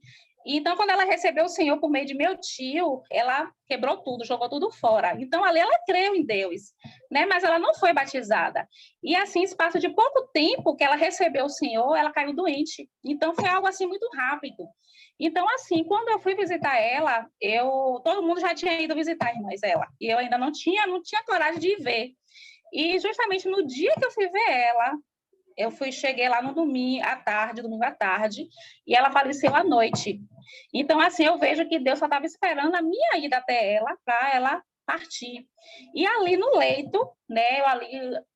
Então, quando ela recebeu o Senhor por meio de meu tio, ela quebrou tudo, jogou tudo fora. Então, ali ela creu em Deus, né? Mas ela não foi batizada. E assim, espaço de pouco tempo que ela recebeu o Senhor, ela caiu doente. Então, foi algo assim muito rápido. Então, assim, quando eu fui visitar ela, todo mundo já tinha ido visitar, irmãs, ela. E eu ainda não tinha coragem de ir ver. E justamente no dia que eu fui ver ela, cheguei lá no domingo à tarde, e ela faleceu à noite. Então, assim, eu vejo que Deus só estava esperando a minha ida até ela, para ela partir. E ali no leito, né,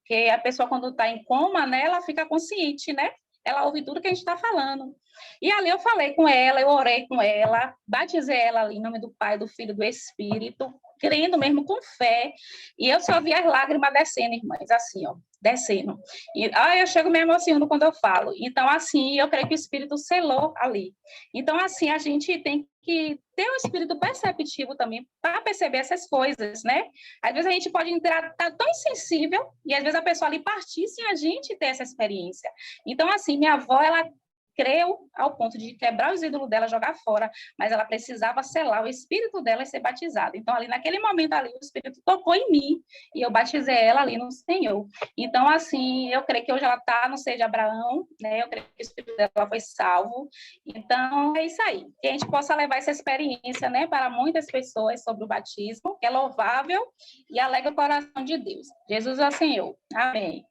que a pessoa quando está em coma, né, ela fica consciente, né? Ela ouve tudo que a gente está falando. E ali eu falei com ela, eu orei com ela, batizei ela ali em nome do Pai, do Filho e do Espírito, crendo mesmo com fé, e eu só vi as lágrimas descendo, irmãs, assim, ó, descendo. E eu chego me emocionando quando eu falo. Então, assim, eu creio que o Espírito selou ali. Então, assim, a gente tem que ter um espírito perceptivo também para perceber essas coisas, né? Às vezes a gente pode estar tão insensível e às vezes a pessoa ali partir sem a gente ter essa experiência. Então, assim, minha avó, ela creu ao ponto de quebrar os ídolos dela, jogar fora, mas ela precisava selar o espírito dela e ser batizada. Então, ali naquele momento ali, o espírito tocou em mim e eu batizei ela ali no Senhor. Então, assim, eu creio que hoje ela está no seio de Abraão, né? Eu creio que o espírito dela foi salvo. Então, é isso aí. Que a gente possa levar essa experiência, né, para muitas pessoas sobre o batismo, que é louvável e alegra o coração de Deus. Jesus é o Senhor. Amém.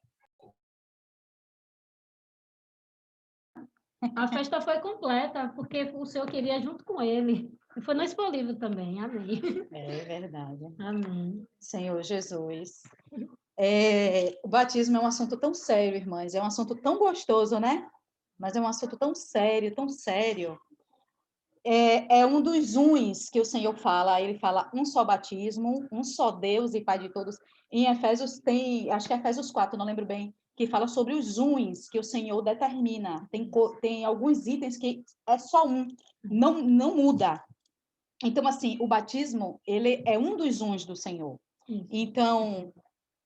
A festa foi completa, porque o Senhor queria junto com ele. E foi no Expo Livre também. Amém. É verdade. Amém. Senhor Jesus. O batismo é um assunto tão sério, irmãs. É um assunto tão gostoso, né? Mas é um assunto tão sério, tão sério. É um dos uns que o Senhor fala. Ele fala um só batismo, um só Deus e Pai de todos. Em Efésios tem, acho que é Efésios 4, não lembro bem, que fala sobre os uns que o Senhor determina. Tem alguns itens que é só um, não muda. Então, assim, o batismo, ele é um dos uns do Senhor. Então,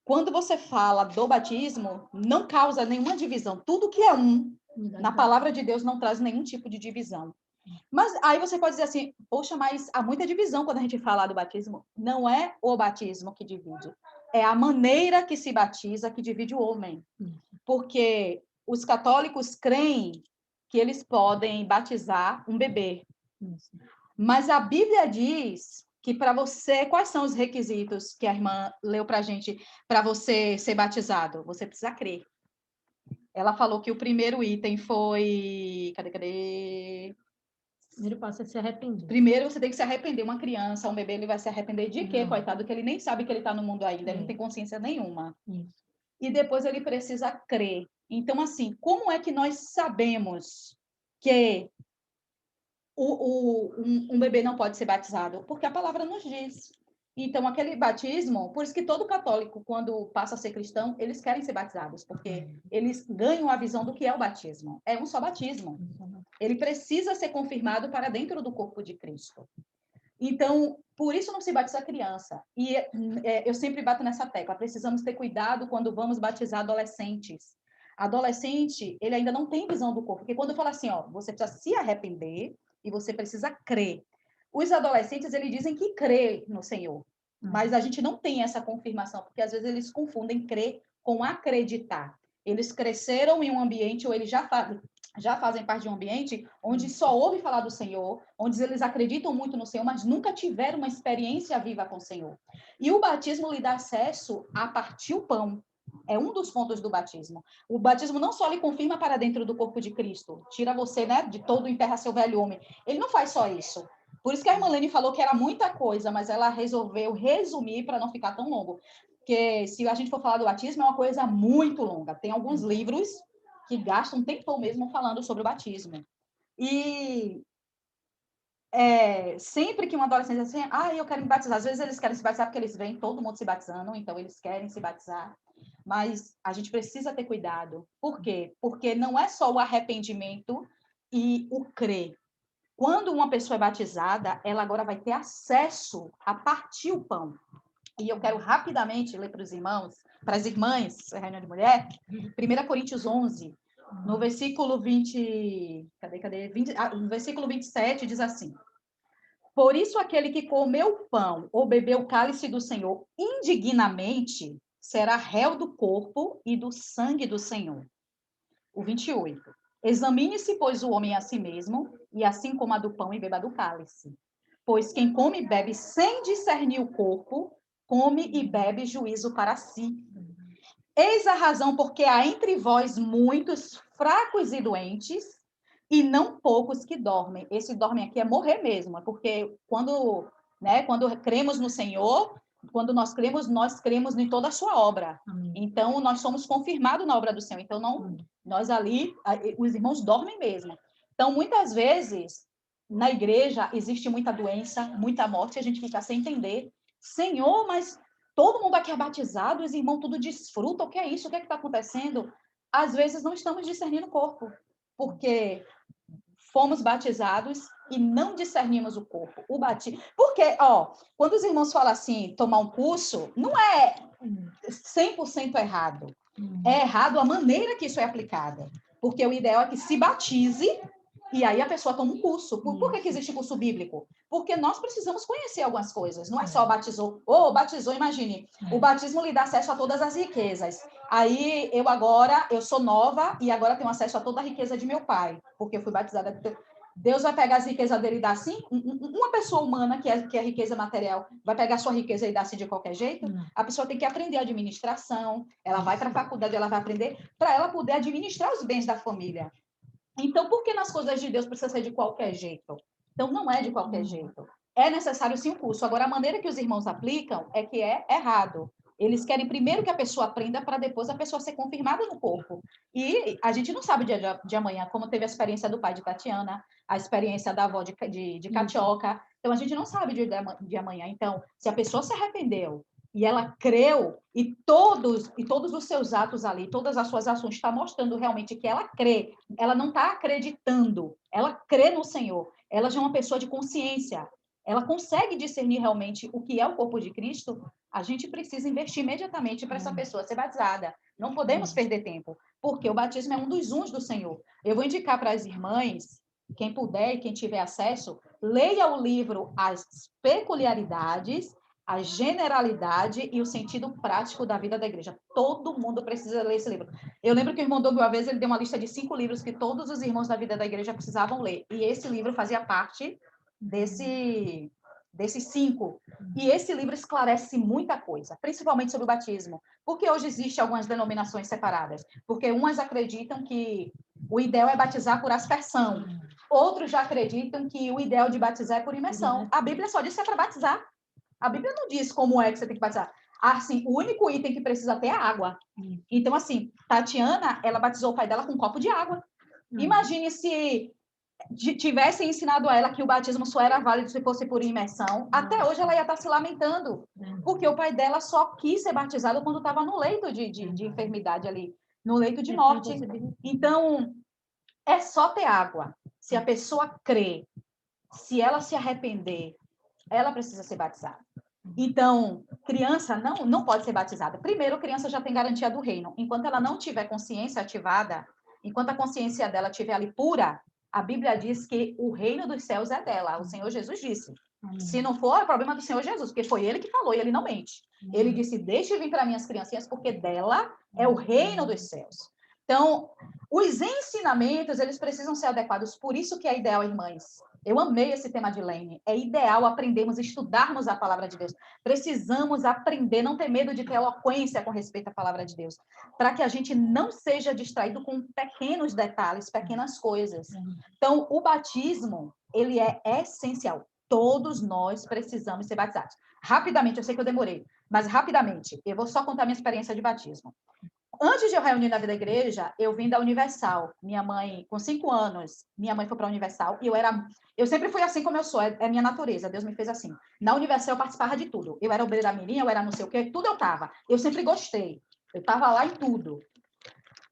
quando você fala do batismo, não causa nenhuma divisão. Tudo que é um, na palavra de Deus, não traz nenhum tipo de divisão. Mas aí você pode dizer assim, poxa, mas há muita divisão quando a gente fala do batismo. Não é o batismo que divide, é a maneira que se batiza que divide o homem. Porque os católicos creem que eles podem batizar um bebê. Mas a Bíblia diz que para você, quais são os requisitos que a irmã leu para a gente para você ser batizado? Você precisa crer. Ela falou que o primeiro item foi... Cadê? Primeiro passo é se arrepender. Primeiro você tem que se arrepender. Uma criança, um bebê, ele vai se arrepender de quê, coitado? Que ele nem sabe que ele está no mundo ainda, ele não tem consciência nenhuma. E depois ele precisa crer. Então, assim, como é que nós sabemos que um bebê não pode ser batizado? Porque a palavra nos diz. Então, aquele batismo, por isso que todo católico, quando passa a ser cristão, eles querem ser batizados, porque eles ganham a visão do que é o batismo. É um só batismo. Ele precisa ser confirmado para dentro do corpo de Cristo. Então, por isso não se batiza criança. E eu sempre bato nessa tecla, precisamos ter cuidado quando vamos batizar adolescentes. Adolescente, ele ainda não tem visão do corpo, porque quando eu falo assim, ó, você precisa se arrepender e você precisa crer. Os adolescentes, eles dizem que crê no Senhor, mas a gente não tem essa confirmação, porque às vezes eles confundem crer com acreditar. Eles cresceram em um ambiente, ou eles já fazem parte de um ambiente onde só ouve falar do Senhor, onde eles acreditam muito no Senhor, mas nunca tiveram uma experiência viva com o Senhor. E o batismo lhe dá acesso a partir o pão. É um dos pontos do batismo. O batismo não só lhe confirma para dentro do corpo de Cristo, tira você, né, de todo, enterra seu velho homem. Ele não faz só isso. Por isso que a irmã Lene falou que era muita coisa, mas ela resolveu resumir para não ficar tão longo. Porque se a gente for falar do batismo, é uma coisa muito longa. Tem alguns livros que gastam um tempão mesmo falando sobre o batismo. E sempre que um adolescente diz assim, eu quero me batizar, às vezes eles querem se batizar porque eles veem todo mundo se batizando, então eles querem se batizar. Mas a gente precisa ter cuidado. Por quê? Porque não é só o arrependimento e o crer. Quando uma pessoa é batizada, ela agora vai ter acesso a partir o pão. E eu quero rapidamente ler para os irmãos, para as irmãs, reunião de mulher, 1 Coríntios 11, no versículo 20, no versículo 27, diz assim: por isso aquele que comeu pão ou bebeu o cálice do Senhor indignamente será réu do corpo e do sangue do Senhor. O 28. Examine-se, pois, o homem a si mesmo, e assim coma do pão e beba do cálice. Pois quem come e bebe sem discernir o corpo, come e bebe juízo para si. Eis a razão porque há entre vós muitos fracos e doentes, e não poucos que dormem. Esse dormem aqui é morrer mesmo, porque quando cremos no Senhor, quando nós cremos em toda a sua obra. Então, nós somos confirmados na obra do Senhor. Então, nós ali, os irmãos dormem mesmo. Então, muitas vezes, na igreja, existe muita doença, muita morte, e a gente fica sem entender. Senhor, mas todo mundo aqui é batizado, os irmãos tudo desfrutam, o que é isso? O que é que está acontecendo? Às vezes, não estamos discernindo o corpo, porque fomos batizados e não discernimos o corpo. O batismo. Porque, ó, quando os irmãos falam assim, tomar um curso, não é 100% errado. É errado a maneira que isso é aplicada. Porque o ideal é que se batize e aí a pessoa toma um curso. Por que existe curso bíblico? Porque nós precisamos conhecer algumas coisas. Não é só batizou. Batizou, imagine. O batismo lhe dá acesso a todas as riquezas. Aí eu sou nova e agora tenho acesso a toda a riqueza de meu pai, porque eu fui batizada. Deus vai pegar as riquezas dele e dar assim? Uma pessoa humana, que é riqueza material, vai pegar a sua riqueza e dar assim de qualquer jeito? A pessoa tem que aprender administração, ela vai para a faculdade, ela vai aprender para ela poder administrar os bens da família. Então, por que nas coisas de Deus precisa ser de qualquer jeito? Então, não é de qualquer jeito. É necessário sim um curso. Agora, a maneira que os irmãos aplicam é que é errado. Eles querem primeiro que a pessoa aprenda para depois a pessoa ser confirmada no corpo. E a gente não sabe o dia de amanhã, como teve a experiência do pai de Tatiana, a experiência da avó de Catioca. Então, a gente não sabe o dia de amanhã. Então, se a pessoa se arrependeu e ela creu, e todos os seus atos ali, todas as suas ações estão mostrando realmente que ela crê, ela não está acreditando, ela crê no Senhor, ela já é uma pessoa de consciência, ela consegue discernir realmente o que é o corpo de Cristo, a gente precisa investir imediatamente para essa pessoa ser batizada. Não podemos perder tempo, porque o batismo é um dos uns do Senhor. Eu vou indicar para as irmãs, quem puder e quem tiver acesso, leia o livro As Peculiaridades, a generalidade e o sentido prático da vida da igreja. Todo mundo precisa ler esse livro. Eu lembro que o irmão Doug, uma vez, ele deu uma lista de 5 livros que todos os irmãos da vida da igreja precisavam ler. E esse livro fazia parte desses 5. E esse livro esclarece muita coisa, principalmente sobre o batismo. Porque hoje existem algumas denominações separadas. Porque umas acreditam que o ideal é batizar por aspersão. Outros já acreditam que o ideal de batizar é por imersão. A Bíblia só diz que é para batizar. A Bíblia não diz como é que você tem que batizar. Assim, o único item que precisa ter é água. Então, assim, Tatiana, ela batizou o pai dela com um copo de água. Imagine se tivessem ensinado a ela que o batismo só era válido se fosse por imersão. Até hoje ela ia estar se lamentando, porque o pai dela só quis ser batizado quando estava no leito de enfermidade ali, no leito de morte. Então, é só ter água. Se a pessoa crê, se ela se arrepender, ela precisa ser batizada. Então, criança não pode ser batizada. Primeiro, criança já tem garantia do reino. Enquanto ela não tiver consciência ativada, enquanto a consciência dela estiver ali pura, a Bíblia diz que o reino dos céus é dela. O Senhor Jesus disse. Se não for, é problema do Senhor Jesus, porque foi ele que falou e ele não mente. Ele disse, deixe vir para minhas criancinhas, porque dela é o reino dos céus. Então, os ensinamentos, eles precisam ser adequados. Por isso que é ideal, irmãs. Eu amei esse tema de Lene. É ideal aprendermos, estudarmos a palavra de Deus. Precisamos aprender, não ter medo de ter eloquência com respeito à palavra de Deus, para que a gente não seja distraído com pequenos detalhes, pequenas coisas. Então, o batismo, ele é essencial. Todos nós precisamos ser batizados. Rapidamente, eu sei que eu demorei, mas rapidamente, eu vou só contar minha experiência de batismo. Antes de eu reunir na vida da igreja, eu vim da Universal. Minha mãe, com 5 anos, minha mãe foi para a Universal e eu sempre fui assim como eu sou, é minha natureza, Deus me fez assim. Na Universal eu participava de tudo. Eu era obreira mirim, eu era não sei o quê, tudo eu estava. Eu sempre gostei. Eu estava lá em tudo.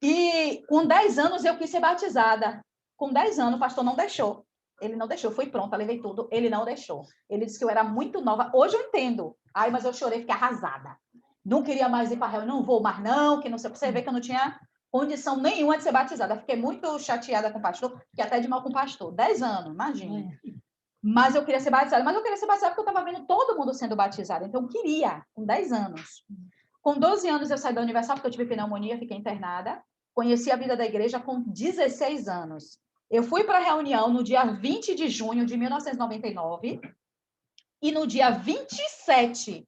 E com 10 anos eu quis ser batizada. Com 10 anos o pastor não deixou. Ele não deixou, eu fui pronta, levei tudo. Ele não deixou. Ele disse que eu era muito nova. Hoje eu entendo. Ai, mas eu chorei, fiquei arrasada. Não queria mais ir para a reunião, não vou mais não, que não sei, você vê que eu não tinha condição nenhuma de ser batizada. Fiquei muito chateada com o pastor, fiquei até de mal com o pastor. 10 anos, imagina. Mas eu queria ser batizada, porque eu estava vendo todo mundo sendo batizado. Então, eu queria, com 10 anos. Com 12 anos, eu saí da Universal, porque eu tive pneumonia, fiquei internada. Conheci a vida da igreja com 16 anos. Eu fui para a reunião no dia 20 de junho de 1999. E no dia 27...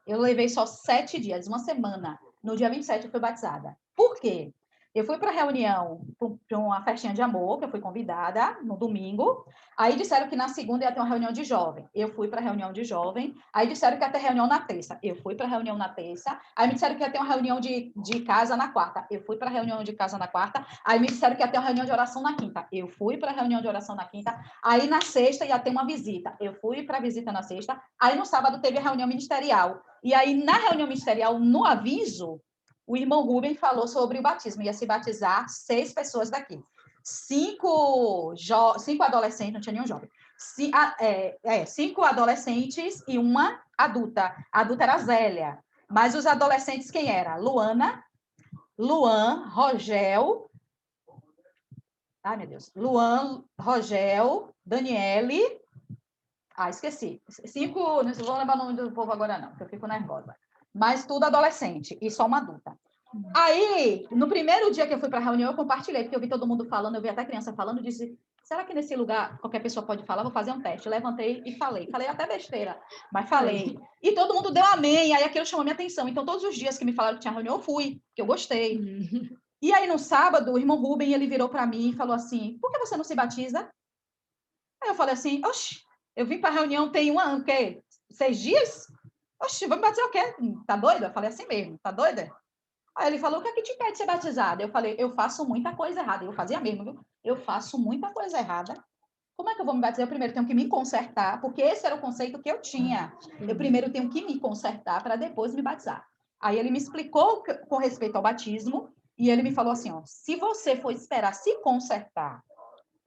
eu levei só 7 dias, uma semana. No dia 27 eu fui batizada. Por quê? Eu fui para a reunião, para uma festinha de amor, que eu fui convidada no domingo. Aí disseram que na segunda ia ter uma reunião de jovem. Eu fui para a reunião de jovem. Aí disseram que ia ter reunião na terça. Eu fui para a reunião na terça. Aí me disseram que ia ter uma reunião de casa na quarta. Eu fui para a reunião de casa na quarta. Aí me disseram que ia ter uma reunião de oração na quinta. Eu fui para a reunião de oração na quinta. Aí na sexta ia ter uma visita. Eu fui para a visita na sexta. Aí no sábado teve a reunião ministerial. E aí na reunião ministerial, no aviso, o irmão Rubem falou sobre o batismo. Ia se batizar 6 pessoas daqui. 5 adolescentes, não tinha nenhum jovem. 5 adolescentes e uma adulta. A adulta era a Zélia. Mas os adolescentes quem era? Luana, Luan, Rogel... Ai, meu Deus. Luan, Rogel, Daniele... esqueci. 5, não vou lembrar o nome do povo agora não, porque eu fico nervosa. Mas tudo adolescente e só uma adulta. Aí, no primeiro dia que eu fui para a reunião, eu compartilhei, porque eu vi todo mundo falando, eu vi até criança falando, disse, será que nesse lugar qualquer pessoa pode falar? Vou fazer um teste. Levantei e falei. Falei até besteira, mas falei. E todo mundo deu amém, aí aquilo chamou minha atenção. Então, todos os dias que me falaram que tinha reunião, eu fui, que eu gostei. E aí, no sábado, o irmão Rubem, ele virou para mim e falou assim, por que você não se batiza? Aí eu falei assim, oxe, eu vim para a reunião tem 6 dias? Oxe, vou me batizar o quê? Tá doida? Eu falei assim mesmo, tá doida? Aí ele falou, o que é que te impede de ser batizada? Eu falei, eu faço muita coisa errada. Eu fazia mesmo, viu? Eu faço muita coisa errada. Como é que eu vou me batizar? Eu primeiro tenho que me consertar, porque esse era o conceito que eu tinha. Eu primeiro tenho que me consertar para depois me batizar. Aí ele me explicou com respeito ao batismo, e ele me falou assim, ó, se você for esperar se consertar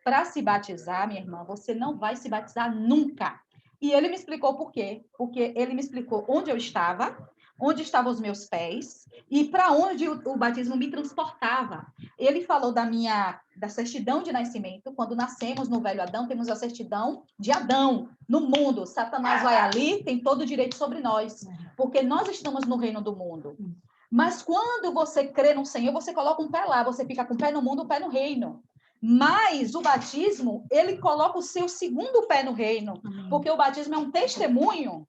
para se batizar, minha irmã, você não vai se batizar nunca. E ele me explicou por quê. Porque ele me explicou onde eu estava, onde estavam os meus pés e para onde o batismo me transportava. Ele falou da certidão de nascimento. Quando nascemos no velho Adão, temos a certidão de Adão no mundo. Satanás vai ali, tem todo o direito sobre nós, porque nós estamos no reino do mundo. Mas quando você crê no Senhor, você coloca um pé lá, você fica com o pé no mundo, o pé no reino. Mas o batismo, ele coloca o seu segundo pé no reino, porque o batismo é um testemunho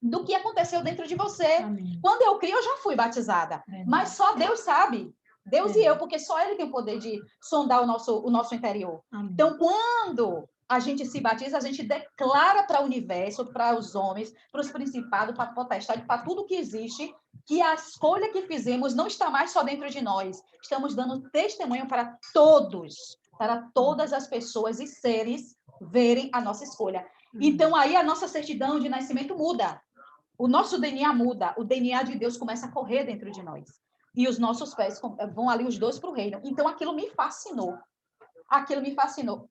do que aconteceu dentro de você. Quando eu criei, eu já fui batizada, mas só Deus sabe, Deus e eu, porque só Ele tem o poder de sondar o nosso interior. Então, quando a gente se batiza, a gente declara para o universo, para os homens, para os principados, para a potestade, para tudo que existe, que a escolha que fizemos não está mais só dentro de nós. Estamos dando testemunho para todas as pessoas e seres verem a nossa escolha. Então, aí a nossa certidão de nascimento muda. O nosso DNA muda. O DNA de Deus começa a correr dentro de nós. E os nossos pés vão ali os dois para o reino. Então, aquilo me fascinou. Aquilo me fascinou.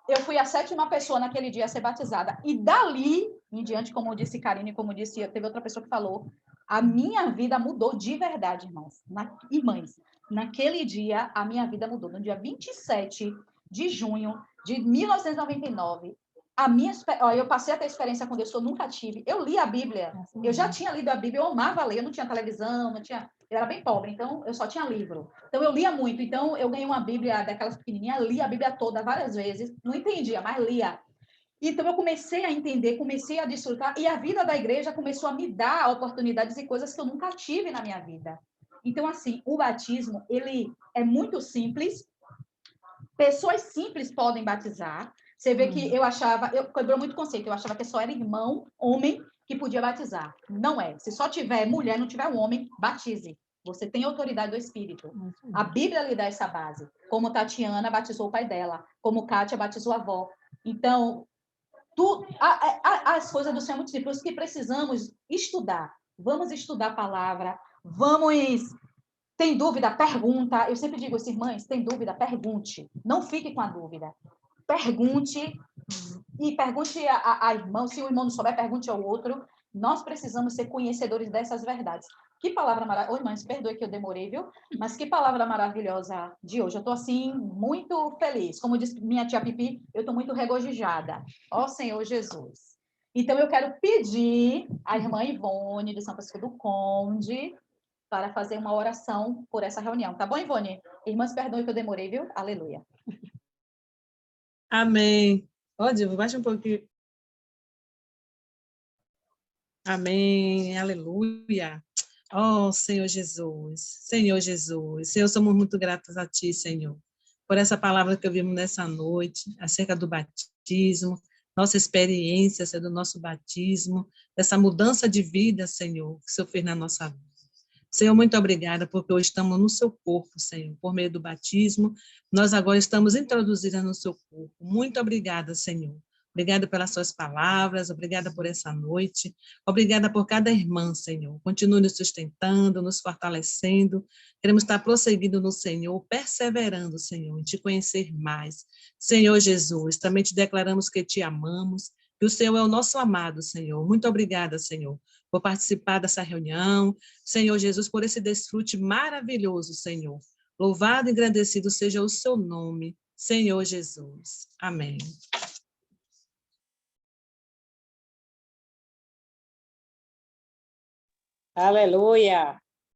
Eu fui a 7ª pessoa naquele dia a ser batizada. E dali em diante, como disse Karine, como disse, teve outra pessoa que falou, a minha vida mudou de verdade, irmãos. Irmãs, naquele dia, a minha vida mudou. No dia 27 de junho de 1999, eu passei a ter experiência com Deus que eu nunca tive. Eu li a Bíblia. Eu já tinha lido a Bíblia, eu amava ler. Eu não tinha televisão, eu era bem pobre, então eu só tinha livro. Então eu lia muito. Então eu ganhei uma Bíblia daquelas pequenininhas, li a Bíblia toda várias vezes. Não entendia, mas lia. Então eu comecei a entender, comecei a desfrutar, e a vida da igreja começou a me dar oportunidades e coisas que eu nunca tive na minha vida. Então, assim, o batismo, ele é muito simples. Pessoas simples podem batizar. Você vê que quebrou muito conceito, eu achava que só era irmão, homem, que podia batizar. Não é. Se só tiver mulher, não tiver um homem, batize. Você tem autoridade do Espírito. A Bíblia lhe dá essa base. Como Tatiana batizou o pai dela, como Kátia batizou a avó. Então, as coisas do Senhor muito simples, que precisamos estudar. Vamos estudar a palavra, tem dúvida, pergunta. Eu sempre digo assim, irmãs, tem dúvida, pergunte. Não fique com a dúvida. Pergunte, e pergunte a irmão, se o irmão não souber, pergunte ao outro. Nós precisamos ser conhecedores dessas verdades. Que palavra maravilhosa. Oi, mães, perdoe que eu demorei, viu? Mas que palavra maravilhosa de hoje. Eu estou, assim, muito feliz. Como disse minha tia Pipi, eu estou muito regozijada. Ó Senhor Jesus. Então, eu quero pedir à irmã Ivone, de São Francisco do Conde, para fazer uma oração por essa reunião. Tá bom, Ivone? Irmãs, perdoe que eu demorei, viu? Aleluia. Amém. Ó, Diva, baixa um pouquinho. Amém. Aleluia. Ó, Senhor Jesus. Senhor Jesus. Senhor, somos muito gratos a Ti, Senhor, por essa palavra que ouvimos nessa noite, acerca do batismo, nossa experiência, Senhor, do nosso batismo, dessa mudança de vida, Senhor, que o Senhor fez na nossa vida. Senhor, muito obrigada, porque hoje estamos no seu corpo, Senhor, por meio do batismo, nós agora estamos introduzidas no seu corpo. Muito obrigada, Senhor, Obrigada pelas suas palavras, obrigada por essa noite, obrigada por cada irmã, Senhor. Continue nos sustentando, nos fortalecendo. Queremos estar prosseguindo no Senhor, perseverando, Senhor, em te conhecer mais. Senhor Jesus, também te declaramos que te amamos, que o Senhor é o nosso amado, Senhor. Muito obrigada, Senhor, por participar dessa reunião. Senhor Jesus, por esse desfrute maravilhoso, Senhor. Louvado e agradecido seja o seu nome, Senhor Jesus. Amém. Aleluia!